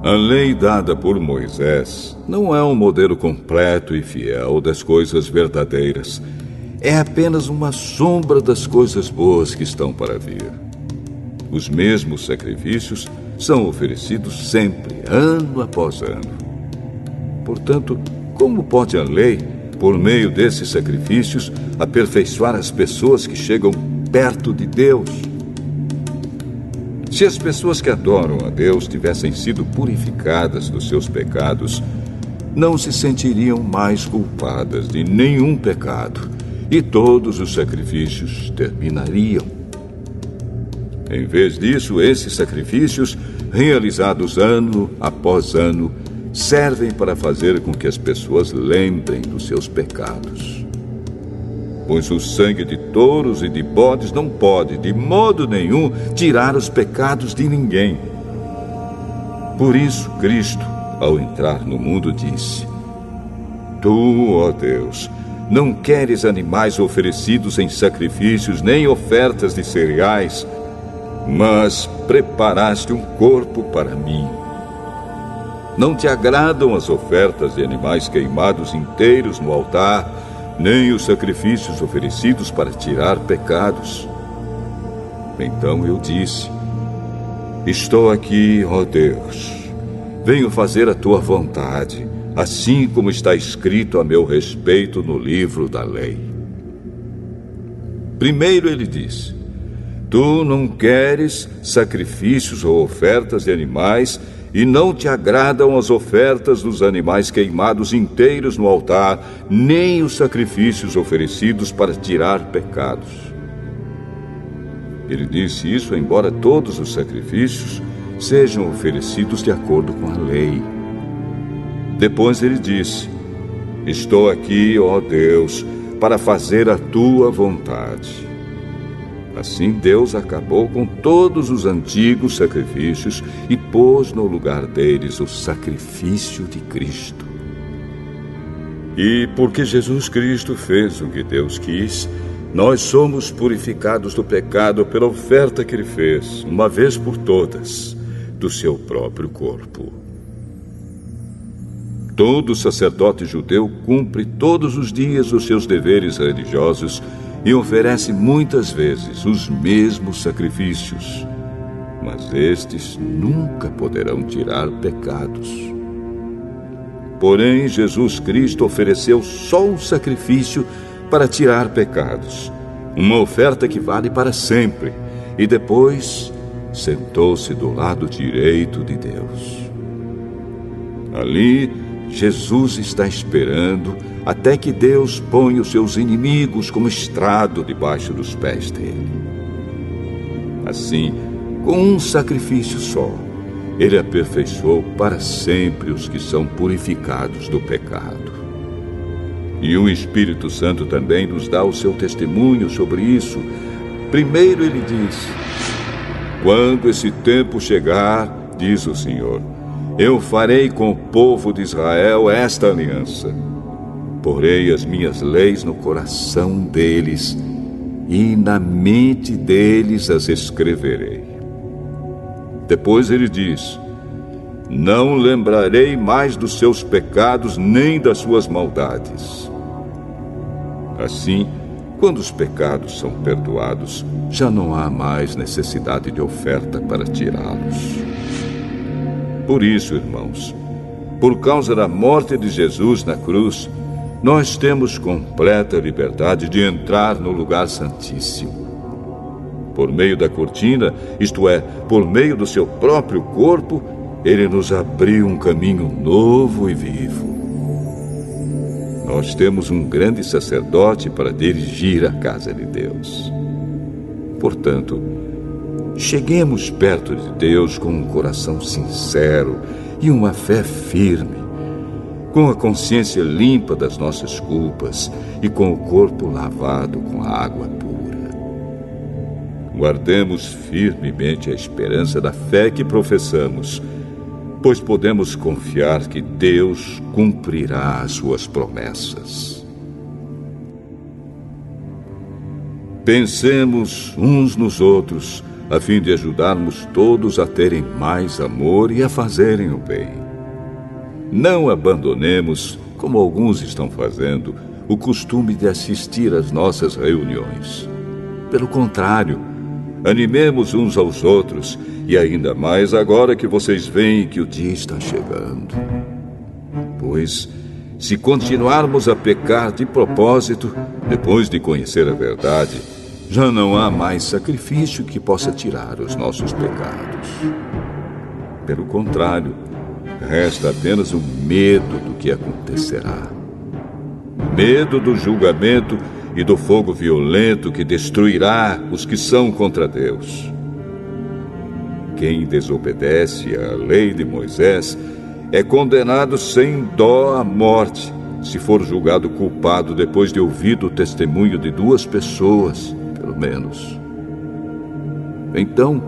A lei dada por Moisés não é um modelo completo e fiel das coisas verdadeiras. É apenas uma sombra das coisas boas que estão para vir. Os mesmos sacrifícios são oferecidos sempre, ano após ano. Portanto, como pode a lei, por meio desses sacrifícios, aperfeiçoar as pessoas que chegam perto de Deus? Se as pessoas que adoram a Deus tivessem sido purificadas dos seus pecados, não se sentiriam mais culpadas de nenhum pecado e todos os sacrifícios terminariam. Em vez disso, esses sacrifícios, realizados ano após ano, servem para fazer com que as pessoas lembrem dos seus pecados. Pois o sangue de touros e de bodes não pode, de modo nenhum, tirar os pecados de ninguém. Por isso, Cristo, ao entrar no mundo, disse: Tu, ó Deus, não queres animais oferecidos em sacrifícios, nem ofertas de cereais, mas preparaste um corpo para mim. Não te agradam as ofertas de animais queimados inteiros no altar, nem os sacrifícios oferecidos para tirar pecados. Então eu disse: Estou aqui, ó Deus. Venho fazer a tua vontade, assim como está escrito a meu respeito no livro da lei. Primeiro ele disse: Tu não queres sacrifícios ou ofertas de animais, e não te agradam as ofertas dos animais queimados inteiros no altar, nem os sacrifícios oferecidos para tirar pecados. Ele disse isso embora todos os sacrifícios sejam oferecidos de acordo com a lei. Depois ele disse: Estou aqui, ó Deus, para fazer a tua vontade. Assim Deus acabou com todos os antigos sacrifícios e pôs no lugar deles o sacrifício de Cristo. E porque Jesus Cristo fez o que Deus quis, nós somos purificados do pecado pela oferta que ele fez, uma vez por todas, do seu próprio corpo. Todo sacerdote judeu cumpre todos os dias os seus deveres religiosos e oferece muitas vezes os mesmos sacrifícios, mas estes nunca poderão tirar pecados. Porém, Jesus Cristo ofereceu só um sacrifício para tirar pecados, uma oferta que vale para sempre, e depois sentou-se do lado direito de Deus. Ali, Jesus está esperando até que Deus ponha os seus inimigos como estrado debaixo dos pés dele. Assim, com um sacrifício só, ele aperfeiçoou para sempre os que são purificados do pecado. E o Espírito Santo também nos dá o seu testemunho sobre isso. Primeiro ele diz: Quando esse tempo chegar, diz o Senhor, eu farei com o povo de Israel esta aliança. Porei as minhas leis no coração deles e na mente deles as escreverei. Depois ele diz, não lembrarei mais dos seus pecados nem das suas maldades. Assim, quando os pecados são perdoados, já não há mais necessidade de oferta para tirá-los. Por isso, irmãos, por causa da morte de Jesus na cruz, nós temos completa liberdade de entrar no lugar santíssimo. Por meio da cortina, isto é, por meio do seu próprio corpo, ele nos abriu um caminho novo e vivo. Nós temos um grande sacerdote para dirigir a casa de Deus. Portanto, cheguemos perto de Deus com um coração sincero e uma fé firme, com a consciência limpa das nossas culpas e com o corpo lavado com a água pura. Guardemos firmemente a esperança da fé que professamos, pois podemos confiar que Deus cumprirá as suas promessas. Pensemos uns nos outros, a fim de ajudarmos todos a terem mais amor e a fazerem o bem. Não abandonemos, como alguns estão fazendo, o costume de assistir às nossas reuniões. Pelo contrário, animemos uns aos outros, e ainda mais agora que vocês veem que o dia está chegando. Pois, se continuarmos a pecar de propósito, depois de conhecer a verdade, já não há mais sacrifício que possa tirar os nossos pecados. Pelo contrário, resta apenas o medo do que acontecerá. Medo do julgamento e do fogo violento que destruirá os que são contra Deus. Quem desobedece à lei de Moisés é condenado sem dó à morte, se for julgado culpado depois de ouvido o testemunho de 2 pessoas, pelo menos. Então,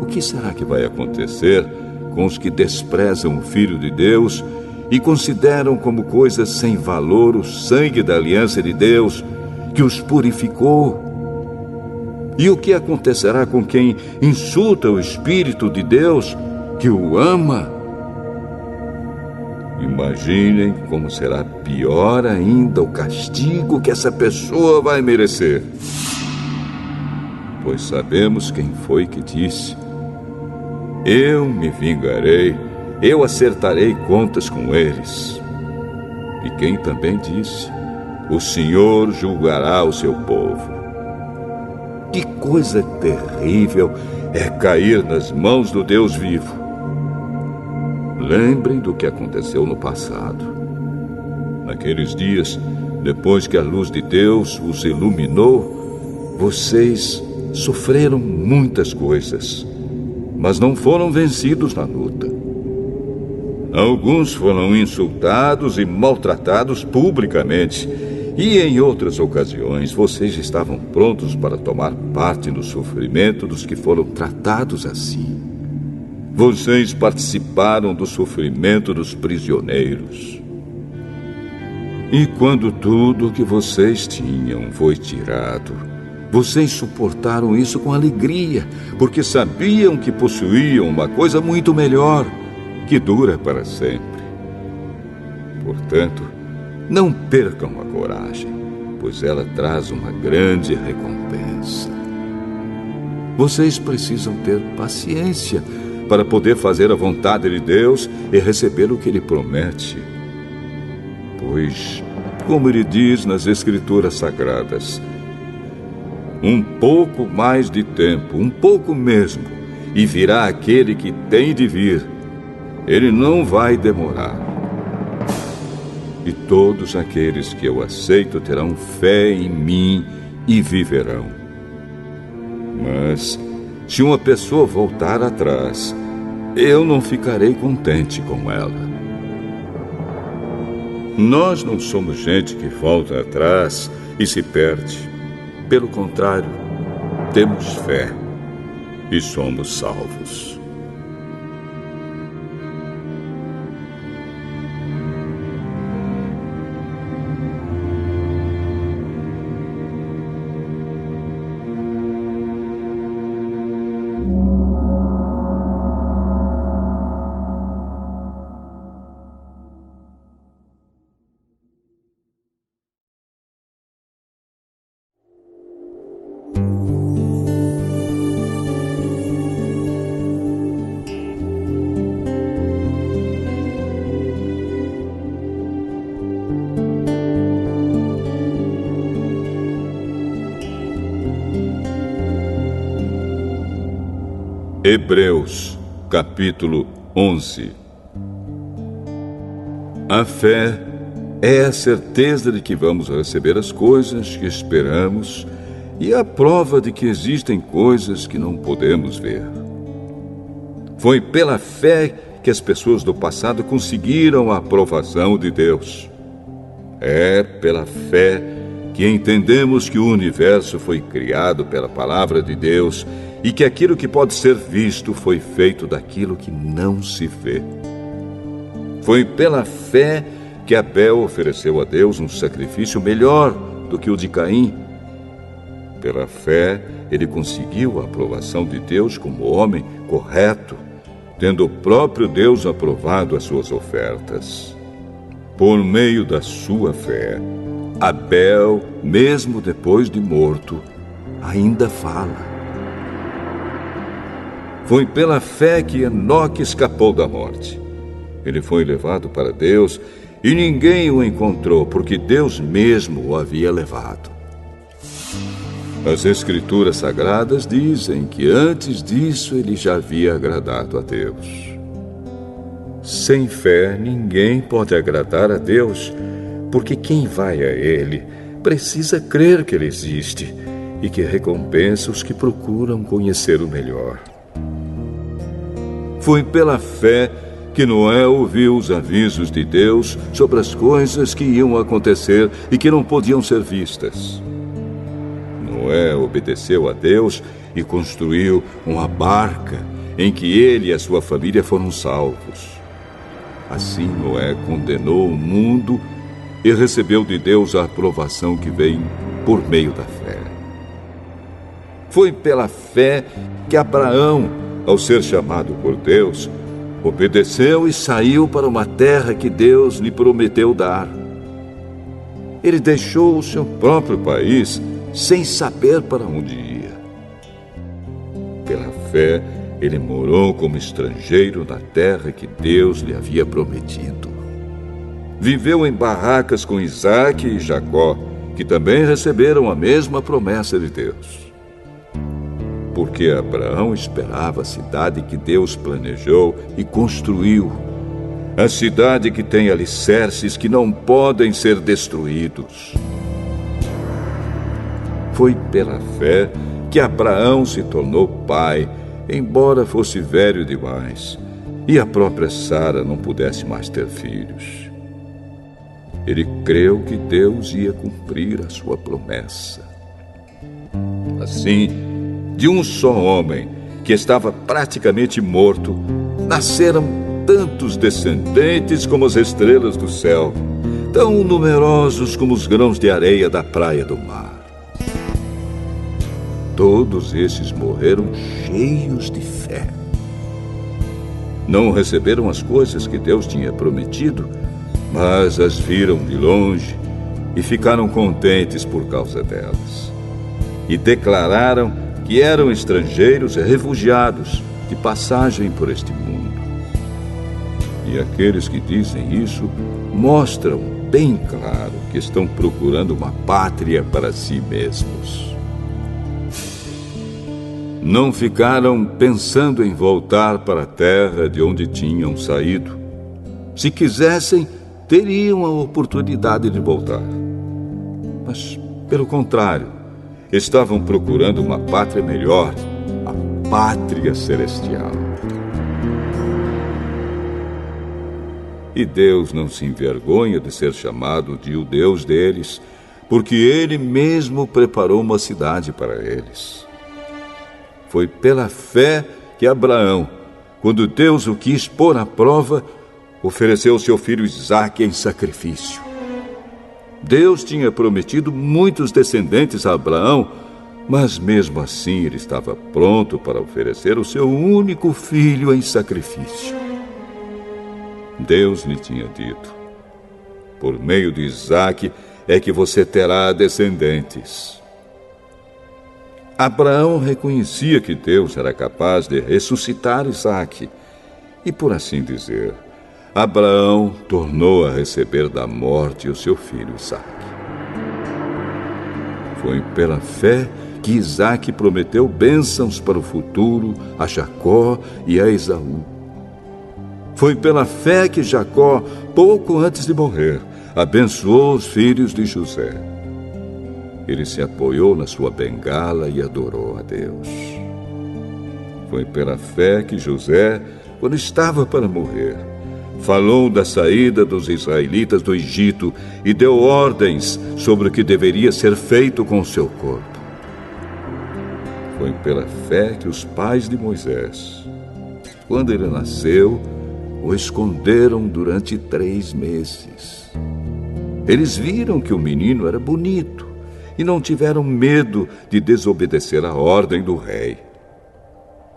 o que será que vai acontecer com os que desprezam o Filho de Deus e consideram como coisa sem valor o sangue da aliança de Deus, que os purificou? E o que acontecerá com quem insulta o Espírito de Deus, que o ama? Imaginem como será pior ainda o castigo que essa pessoa vai merecer. Pois sabemos quem foi que disse, eu me vingarei, eu acertarei contas com eles. E quem também disse, o Senhor julgará o seu povo. Que coisa terrível é cair nas mãos do Deus vivo. Lembrem do que aconteceu no passado. Naqueles dias, depois que a luz de Deus os iluminou, vocês sofreram muitas coisas, mas não foram vencidos na luta. Alguns foram insultados e maltratados publicamente, e em outras ocasiões vocês estavam prontos para tomar parte no sofrimento dos que foram tratados assim. Vocês participaram do sofrimento dos prisioneiros. E quando tudo que vocês tinham foi tirado, vocês suportaram isso com alegria, porque sabiam que possuíam uma coisa muito melhor, que dura para sempre. Portanto, não percam a coragem, pois ela traz uma grande recompensa. Vocês precisam ter paciência para poder fazer a vontade de Deus e receber o que Ele promete. Pois, como Ele diz nas Escrituras Sagradas, um pouco mais de tempo, um pouco mesmo, e virá aquele que tem de vir. Ele não vai demorar. E todos aqueles que eu aceito terão fé em mim e viverão. Mas, se uma pessoa voltar atrás, eu não ficarei contente com ela. Nós não somos gente que volta atrás e se perde. Pelo contrário, temos fé e somos salvos. Hebreus, capítulo 11. A fé é a certeza de que vamos receber as coisas que esperamos e a prova de que existem coisas que não podemos ver. Foi pela fé que as pessoas do passado conseguiram a aprovação de Deus. É pela fé que entendemos que o universo foi criado pela palavra de Deus e que aquilo que pode ser visto foi feito daquilo que não se vê. Foi pela fé que Abel ofereceu a Deus um sacrifício melhor do que o de Caim. Pela fé, ele conseguiu a aprovação de Deus como homem correto, tendo o próprio Deus aprovado as suas ofertas. Por meio da sua fé, Abel, mesmo depois de morto, ainda fala. Foi pela fé que Enoque escapou da morte. Ele foi levado para Deus e ninguém o encontrou, porque Deus mesmo o havia levado. As Escrituras Sagradas dizem que antes disso ele já havia agradado a Deus. Sem fé, ninguém pode agradar a Deus, porque quem vai a Ele precisa crer que Ele existe e que recompensa os que procuram conhecer o melhor. Foi pela fé que Noé ouviu os avisos de Deus sobre as coisas que iam acontecer e que não podiam ser vistas. Noé obedeceu a Deus e construiu uma barca em que ele e a sua família foram salvos. Assim Noé condenou o mundo e recebeu de Deus a aprovação que vem por meio da fé. Foi pela fé que Abraão, ao ser chamado por Deus, obedeceu e saiu para uma terra que Deus lhe prometeu dar. Ele deixou o seu próprio país sem saber para onde ia. Pela fé, ele morou como estrangeiro na terra que Deus lhe havia prometido. Viveu em barracas com Isaque e Jacó, que também receberam a mesma promessa de Deus. Porque Abraão esperava a cidade que Deus planejou e construiu, a cidade que tem alicerces que não podem ser destruídos. Foi pela fé que Abraão se tornou pai, embora fosse velho demais, e a própria Sara não pudesse mais ter filhos. Ele creu que Deus ia cumprir a sua promessa. Assim, de um só homem, que estava praticamente morto, nasceram tantos descendentes como as estrelas do céu, tão numerosos como os grãos de areia da praia do mar. Todos esses morreram cheios de fé. Não receberam as coisas que Deus tinha prometido, mas as viram de longe e ficaram contentes por causa delas. E declararam que eram estrangeiros e refugiados de passagem por este mundo. E aqueles que dizem isso mostram bem claro que estão procurando uma pátria para si mesmos. Não ficaram pensando em voltar para a terra de onde tinham saído. Se quisessem, teriam a oportunidade de voltar. Mas, pelo contrário, estavam procurando uma pátria melhor, a pátria celestial. E Deus não se envergonha de ser chamado de o Deus deles, porque Ele mesmo preparou uma cidade para eles. Foi pela fé que Abraão, quando Deus o quis pôr à prova, ofereceu seu filho Isaque em sacrifício. Deus tinha prometido muitos descendentes a Abraão, mas mesmo assim ele estava pronto para oferecer o seu único filho em sacrifício. Deus lhe tinha dito: por meio de Isaque é que você terá descendentes. Abraão reconhecia que Deus era capaz de ressuscitar Isaque, e por assim dizer, Abraão tornou a receber da morte o seu filho Isaque. Foi pela fé que Isaque prometeu bênçãos para o futuro a Jacó e a Esaú. Foi pela fé que Jacó, pouco antes de morrer, abençoou os filhos de José. Ele se apoiou na sua bengala e adorou a Deus. Foi pela fé que José, quando estava para morrer, falou da saída dos israelitas do Egito e deu ordens sobre o que deveria ser feito com o seu corpo. Foi pela fé que os pais de Moisés, quando ele nasceu, o esconderam durante 3 meses. Eles viram que o menino era bonito e não tiveram medo de desobedecer a ordem do rei.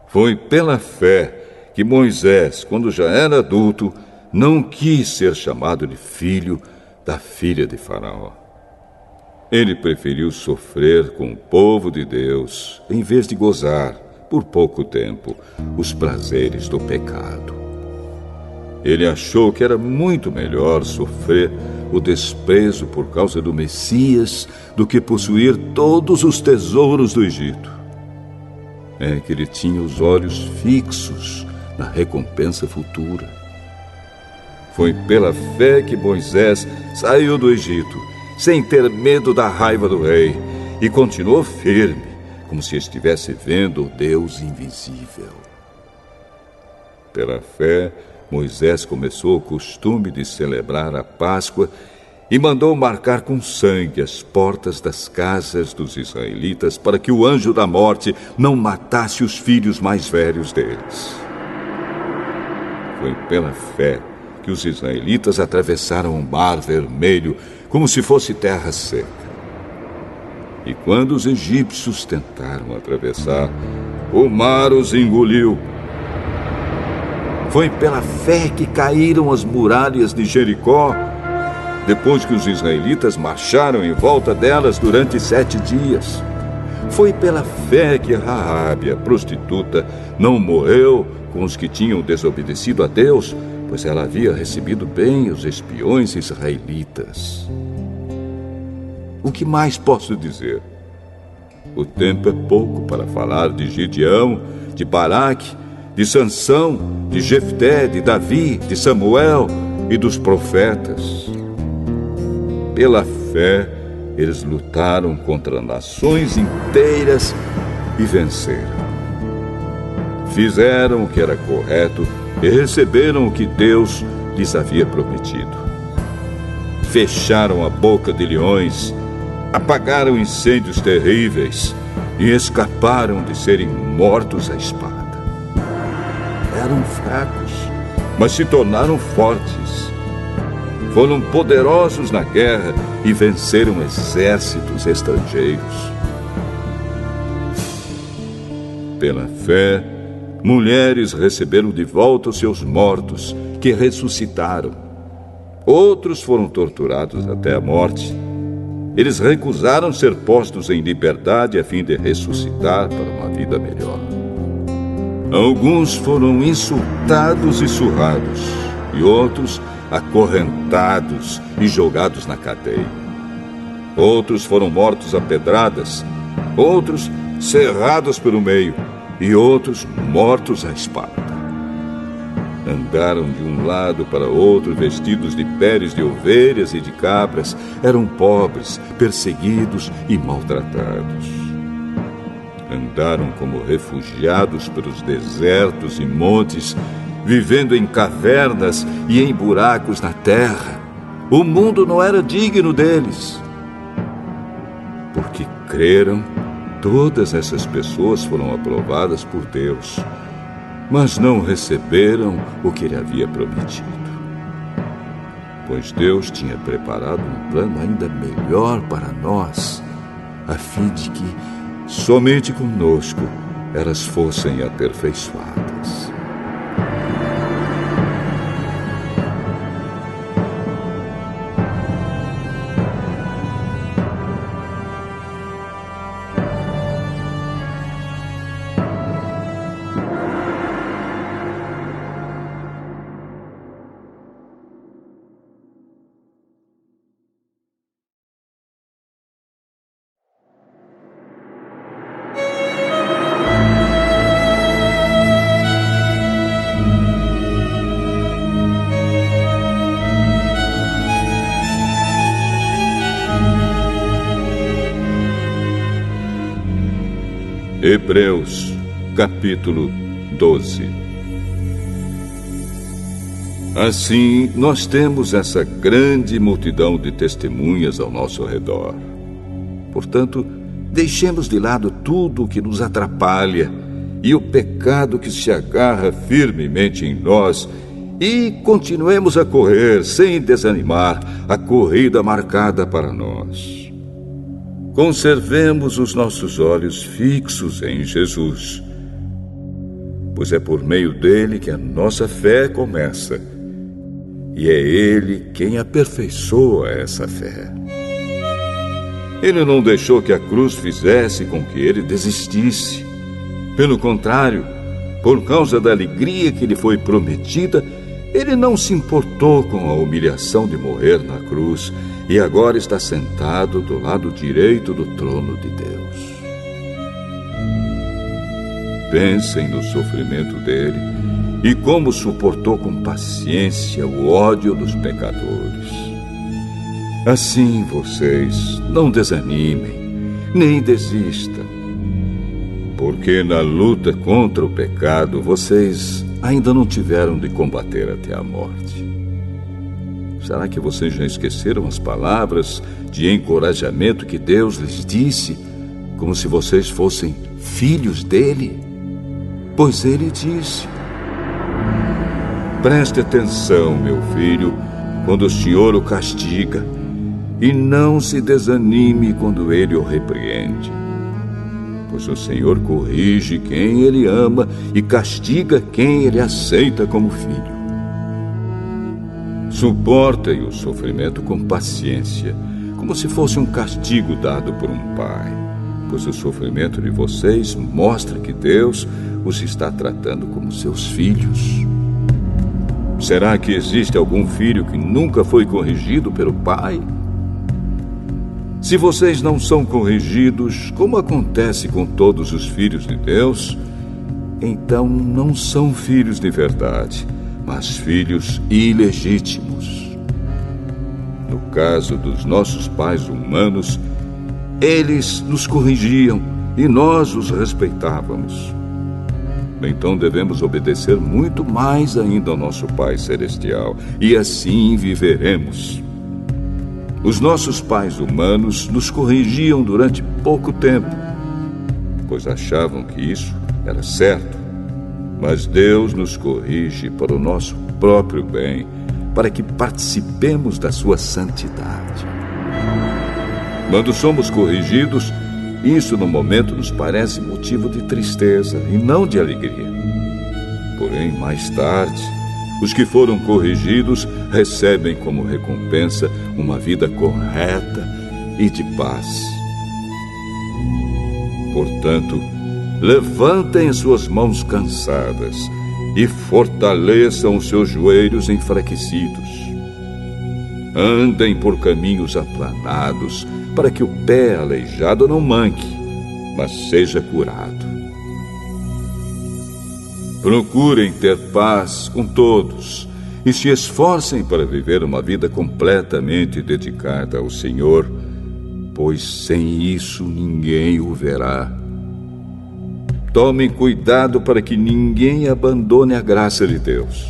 Foi pela fé que Moisés, quando já era adulto, não quis ser chamado de filho da filha de Faraó. Ele preferiu sofrer com o povo de Deus, em vez de gozar, por pouco tempo, os prazeres do pecado. Ele achou que era muito melhor sofrer o desprezo por causa do Messias do que possuir todos os tesouros do Egito. É que ele tinha os olhos fixos na recompensa futura. Foi pela fé que Moisés saiu do Egito, sem ter medo da raiva do rei, e continuou firme, como se estivesse vendo o Deus invisível. Pela fé, Moisés começou o costume de celebrar a Páscoa e mandou marcar com sangue as portas das casas dos israelitas para que o anjo da morte não matasse os filhos mais velhos deles. Foi pela fé que os israelitas atravessaram o Mar Vermelho como se fosse terra seca. E quando os egípcios tentaram atravessar, o mar os engoliu. Foi pela fé que caíram as muralhas de Jericó, depois que os israelitas marcharam em volta delas durante 7 dias. Foi pela fé que Raabe, a prostituta, não morreu com os que tinham desobedecido a Deus, pois ela havia recebido bem os espiões israelitas. O que mais posso dizer? O tempo é pouco para falar de Gideão, de Baraque, de Sansão, de Jefté, de Davi, de Samuel e dos profetas. Pela fé, eles lutaram contra nações inteiras e venceram. Fizeram o que era correto e receberam o que Deus lhes havia prometido. Fecharam a boca de leões, apagaram incêndios terríveis e escaparam de serem mortos à espada. Eram fracos, mas se tornaram fortes. Foram poderosos na guerra e venceram exércitos estrangeiros. Pela fé, mulheres receberam de volta os seus mortos, que ressuscitaram. Outros foram torturados até a morte. Eles recusaram ser postos em liberdade a fim de ressuscitar para uma vida melhor. Alguns foram insultados e surrados, e outros acorrentados e jogados na cadeia. Outros foram mortos a pedradas, outros cerrados pelo meio, e outros mortos à espada. Andaram de um lado para outro vestidos de peles de ovelhas e de cabras. Eram pobres, perseguidos e maltratados. Andaram como refugiados pelos desertos e montes, vivendo em cavernas e em buracos na terra. O mundo não era digno deles. Porque creram, todas essas pessoas foram aprovadas por Deus, mas não receberam o que ele havia prometido. Pois Deus tinha preparado um plano ainda melhor para nós, a fim de que somente conosco elas fossem aperfeiçoadas. Hebreus, capítulo 12. Assim, nós temos essa grande multidão de testemunhas ao nosso redor. Portanto, deixemos de lado tudo o que nos atrapalha e o pecado que se agarra firmemente em nós e continuemos a correr, sem desanimar, a corrida marcada para nós. Conservemos os nossos olhos fixos em Jesus, pois é por meio dele que a nossa fé começa, e é ele quem aperfeiçoa essa fé. Ele não deixou que a cruz fizesse com que ele desistisse. Pelo contrário, por causa da alegria que lhe foi prometida, ele não se importou com a humilhação de morrer na cruz e agora está sentado do lado direito do trono de Deus. Pensem no sofrimento dele e como suportou com paciência o ódio dos pecadores. Assim vocês não desanimem, nem desistam, porque na luta contra o pecado vocês ainda não tiveram de combater até a morte. Será que vocês já esqueceram as palavras de encorajamento que Deus lhes disse, como se vocês fossem filhos dele? Pois ele disse: preste atenção, meu filho, quando o Senhor o castiga, e não se desanime quando ele o repreende. Pois o Senhor corrige quem ele ama e castiga quem ele aceita como filho. Suportem o sofrimento com paciência, como se fosse um castigo dado por um pai, pois o sofrimento de vocês mostra que Deus os está tratando como seus filhos. Será que existe algum filho que nunca foi corrigido pelo pai? Se vocês não são corrigidos, como acontece com todos os filhos de Deus, então não são filhos de verdade, mas filhos ilegítimos. No caso dos nossos pais humanos, eles nos corrigiam e nós os respeitávamos. Então devemos obedecer muito mais ainda ao nosso Pai Celestial, e assim viveremos. Os nossos pais humanos nos corrigiam durante pouco tempo, pois achavam que isso era certo. Mas Deus nos corrige para o nosso próprio bem, para que participemos da sua santidade. Quando somos corrigidos, isso no momento nos parece motivo de tristeza e não de alegria. Porém, mais tarde, os que foram corrigidos recebem como recompensa uma vida correta e de paz. Portanto, levantem as suas mãos cansadas e fortaleçam os seus joelhos enfraquecidos. Andem por caminhos aplanados, para que o pé aleijado não manque, mas seja curado. Procurem ter paz com todos e se esforcem para viver uma vida completamente dedicada ao Senhor, pois sem isso ninguém o verá. Tomem cuidado para que ninguém abandone a graça de Deus.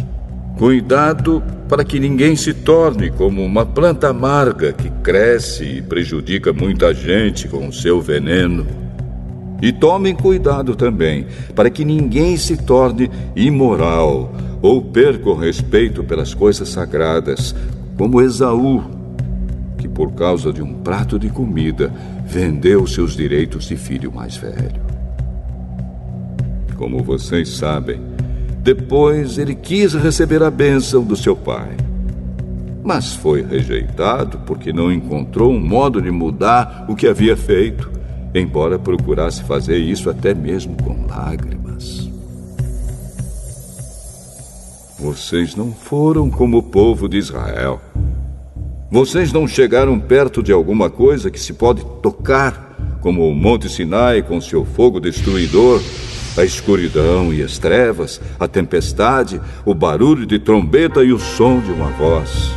Cuidado para que ninguém se torne como uma planta amarga que cresce e prejudica muita gente com o seu veneno. E tomem cuidado também para que ninguém se torne imoral ou perca o respeito pelas coisas sagradas, como Esaú, que por causa de um prato de comida vendeu seus direitos de filho mais velho. Como vocês sabem, depois ele quis receber a bênção do seu pai, mas foi rejeitado porque não encontrou um modo de mudar o que havia feito, embora procurasse fazer isso até mesmo com lágrimas. Vocês não foram como o povo de Israel. Vocês não chegaram perto de alguma coisa que se pode tocar, como o Monte Sinai com seu fogo destruidor, a escuridão e as trevas, a tempestade, o barulho de trombeta e o som de uma voz.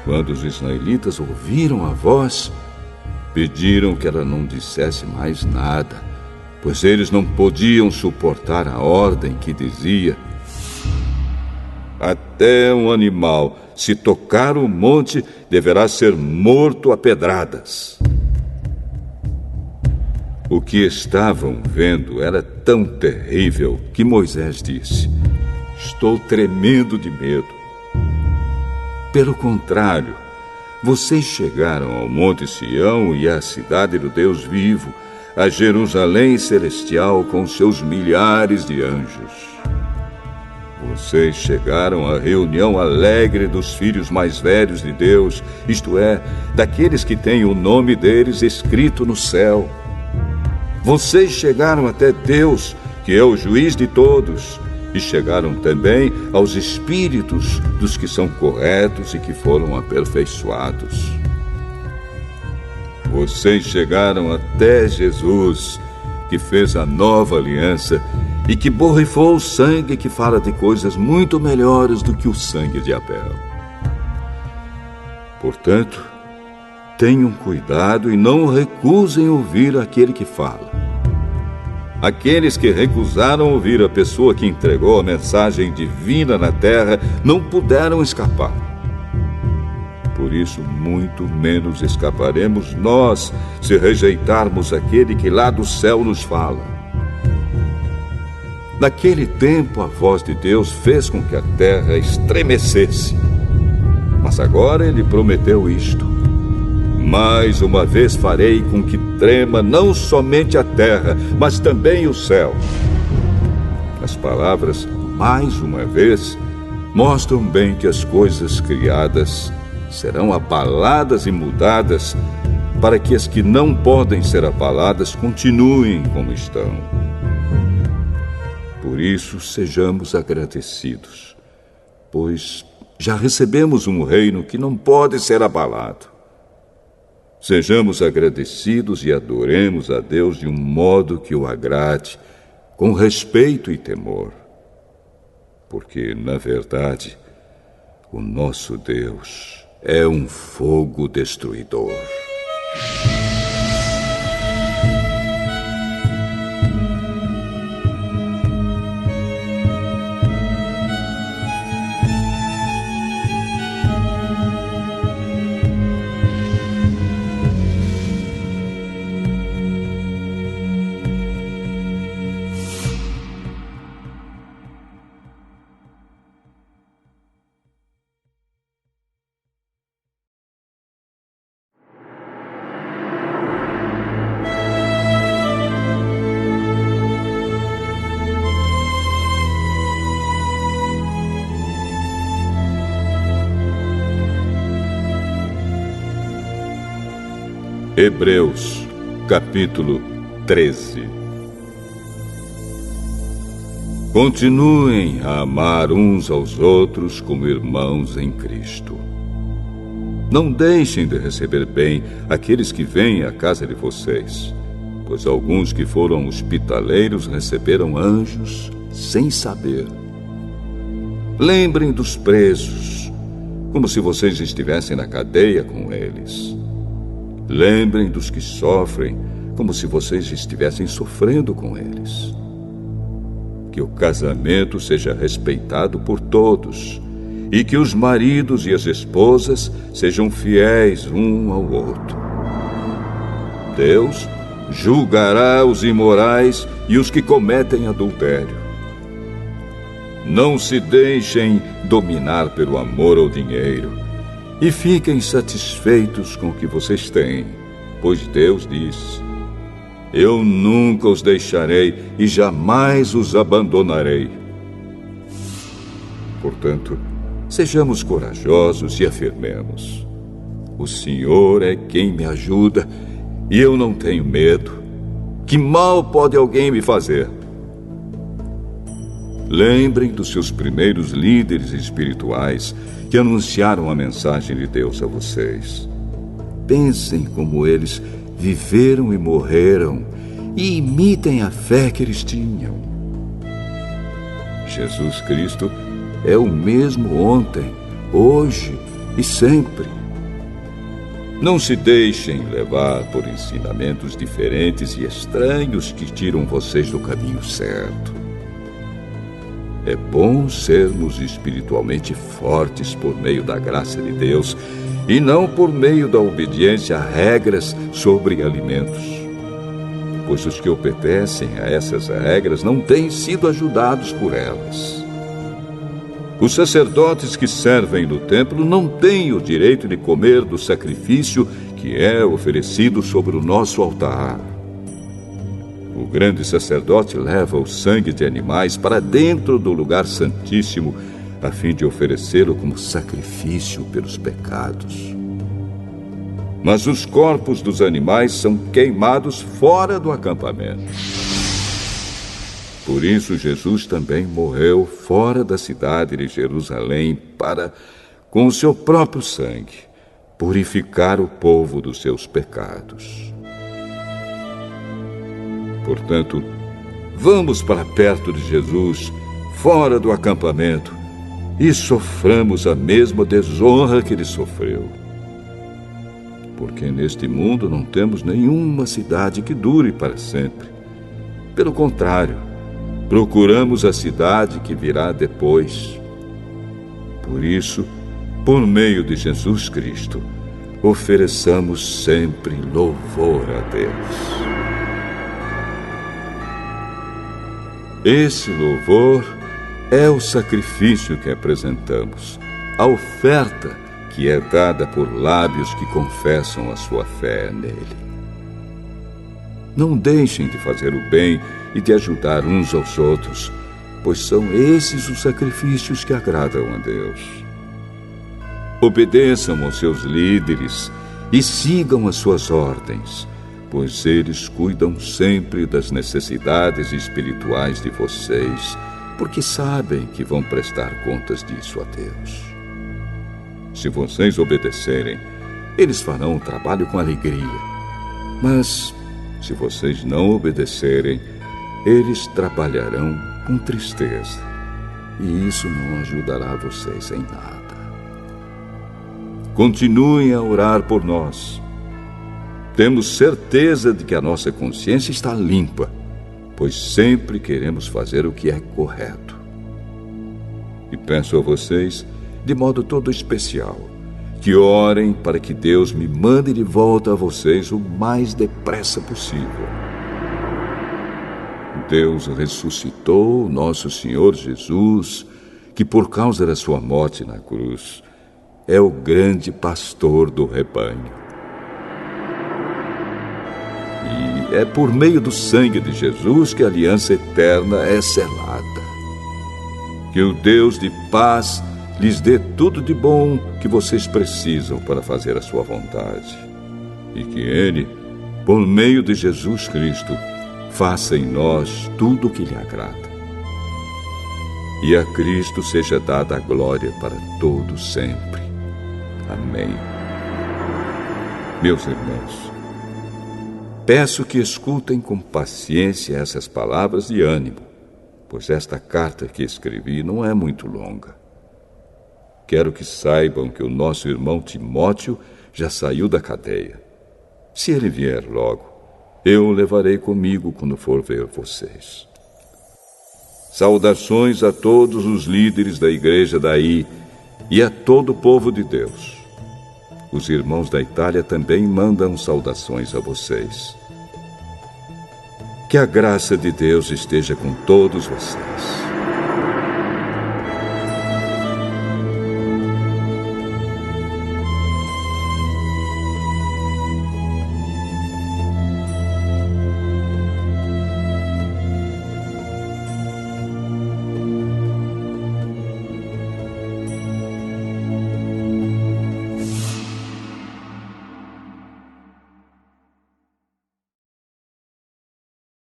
Quando os israelitas ouviram a voz, pediram que ela não dissesse mais nada pois eles não podiam suportar a ordem que dizia: até um animal, se tocar o monte, deverá ser morto a pedradas. O que estavam vendo era tão terrível que Moisés disse: estou tremendo de medo. Pelo contrário, vocês chegaram ao Monte Sião e à cidade do Deus vivo, a Jerusalém celestial com seus milhares de anjos. Vocês chegaram à reunião alegre dos filhos mais velhos de Deus, isto é, daqueles que têm o nome deles escrito no céu. Vocês chegaram até Deus, que é o juiz de todos, e chegaram também aos espíritos dos que são corretos e que foram aperfeiçoados. Vocês chegaram até Jesus, que fez a nova aliança e que borrifou o sangue que fala de coisas muito melhores do que o sangue de Abel. Portanto, tenham cuidado e não recusem ouvir aquele que fala. Aqueles que recusaram ouvir a pessoa que entregou a mensagem divina na terra não puderam escapar. Por isso, muito menos escaparemos nós se rejeitarmos aquele que lá do céu nos fala. Naquele tempo, a voz de Deus fez com que a terra estremecesse. Mas agora ele prometeu isto: mais uma vez farei com que trema não somente a terra, mas também o céu. As palavras "mais uma vez" mostram bem que as coisas criadas serão abaladas e mudadas, para que as que não podem ser abaladas continuem como estão. Por isso, sejamos agradecidos, pois já recebemos um reino que não pode ser abalado. Sejamos agradecidos e adoremos a Deus de um modo que o agrade, com respeito e temor. Porque, na verdade, o nosso Deus é um fogo destruidor. Hebreus, capítulo 13. Continuem a amar uns aos outros como irmãos em Cristo. Não deixem de receber bem aqueles que vêm à casa de vocês, pois alguns que foram hospitaleiros receberam anjos sem saber. Lembrem dos presos, como se vocês estivessem na cadeia com eles. Lembrem dos que sofrem, como se vocês estivessem sofrendo com eles. Que o casamento seja respeitado por todos, e que os maridos e as esposas sejam fiéis um ao outro. Deus julgará os imorais e os que cometem adultério. Não se deixem dominar pelo amor ao dinheiro, e fiquem satisfeitos com o que vocês têm, pois Deus diz: eu nunca os deixarei e jamais os abandonarei. Portanto, sejamos corajosos e afirmemos: o Senhor é quem me ajuda e eu não tenho medo. Que mal pode alguém me fazer? Lembrem dos seus primeiros líderes espirituais que anunciaram a mensagem de Deus a vocês. Pensem como eles viveram e morreram e imitem a fé que eles tinham. Jesus Cristo é o mesmo ontem, hoje e sempre. Não se deixem levar por ensinamentos diferentes e estranhos que tiram vocês do caminho certo. É bom sermos espiritualmente fortes por meio da graça de Deus e não por meio da obediência a regras sobre alimentos. Pois os que obedecem a essas regras não têm sido ajudados por elas. Os sacerdotes que servem no templo não têm o direito de comer do sacrifício que é oferecido sobre o nosso altar. O grande sacerdote leva o sangue de animais para dentro do lugar santíssimo, a fim de oferecê-lo como sacrifício pelos pecados. Mas os corpos dos animais são queimados fora do acampamento. Por isso Jesus também morreu fora da cidade de Jerusalém para, com o seu próprio sangue, purificar o povo dos seus pecados. Portanto, vamos para perto de Jesus, fora do acampamento, e soframos a mesma desonra que ele sofreu. Porque neste mundo não temos nenhuma cidade que dure para sempre. Pelo contrário, procuramos a cidade que virá depois. Por isso, por meio de Jesus Cristo, ofereçamos sempre louvor a Deus. Esse louvor é o sacrifício que apresentamos, a oferta que é dada por lábios que confessam a sua fé nele. Não deixem de fazer o bem e de ajudar uns aos outros, pois são esses os sacrifícios que agradam a Deus. Obedeçam aos seus líderes e sigam as suas ordens, pois eles cuidam sempre das necessidades espirituais de vocês, porque sabem que vão prestar contas disso a Deus. Se vocês obedecerem, eles farão o trabalho com alegria. Mas, se vocês não obedecerem, eles trabalharão com tristeza. E isso não ajudará vocês em nada. Continuem a orar por nós. Temos certeza de que a nossa consciência está limpa, pois sempre queremos fazer o que é correto. E peço a vocês, de modo todo especial, que orem para que Deus me mande de volta a vocês o mais depressa possível. Deus ressuscitou nosso Senhor Jesus, que por causa da sua morte na cruz, é o grande pastor do rebanho. E é por meio do sangue de Jesus que a aliança eterna é selada. Que o Deus de paz lhes dê tudo de bom que vocês precisam para fazer a sua vontade. E que Ele, por meio de Jesus Cristo, faça em nós tudo o que lhe agrada. E a Cristo seja dada a glória para todos sempre. Amém. Meus irmãos, peço que escutem com paciência essas palavras de ânimo, pois esta carta que escrevi não é muito longa. Quero que saibam que o nosso irmão Timóteo já saiu da cadeia. Se ele vier logo, eu o levarei comigo quando for ver vocês. Saudações a todos os líderes da igreja daí e a todo o povo de Deus. Os irmãos da Itália também mandam saudações a vocês. Que a graça de Deus esteja com todos vocês.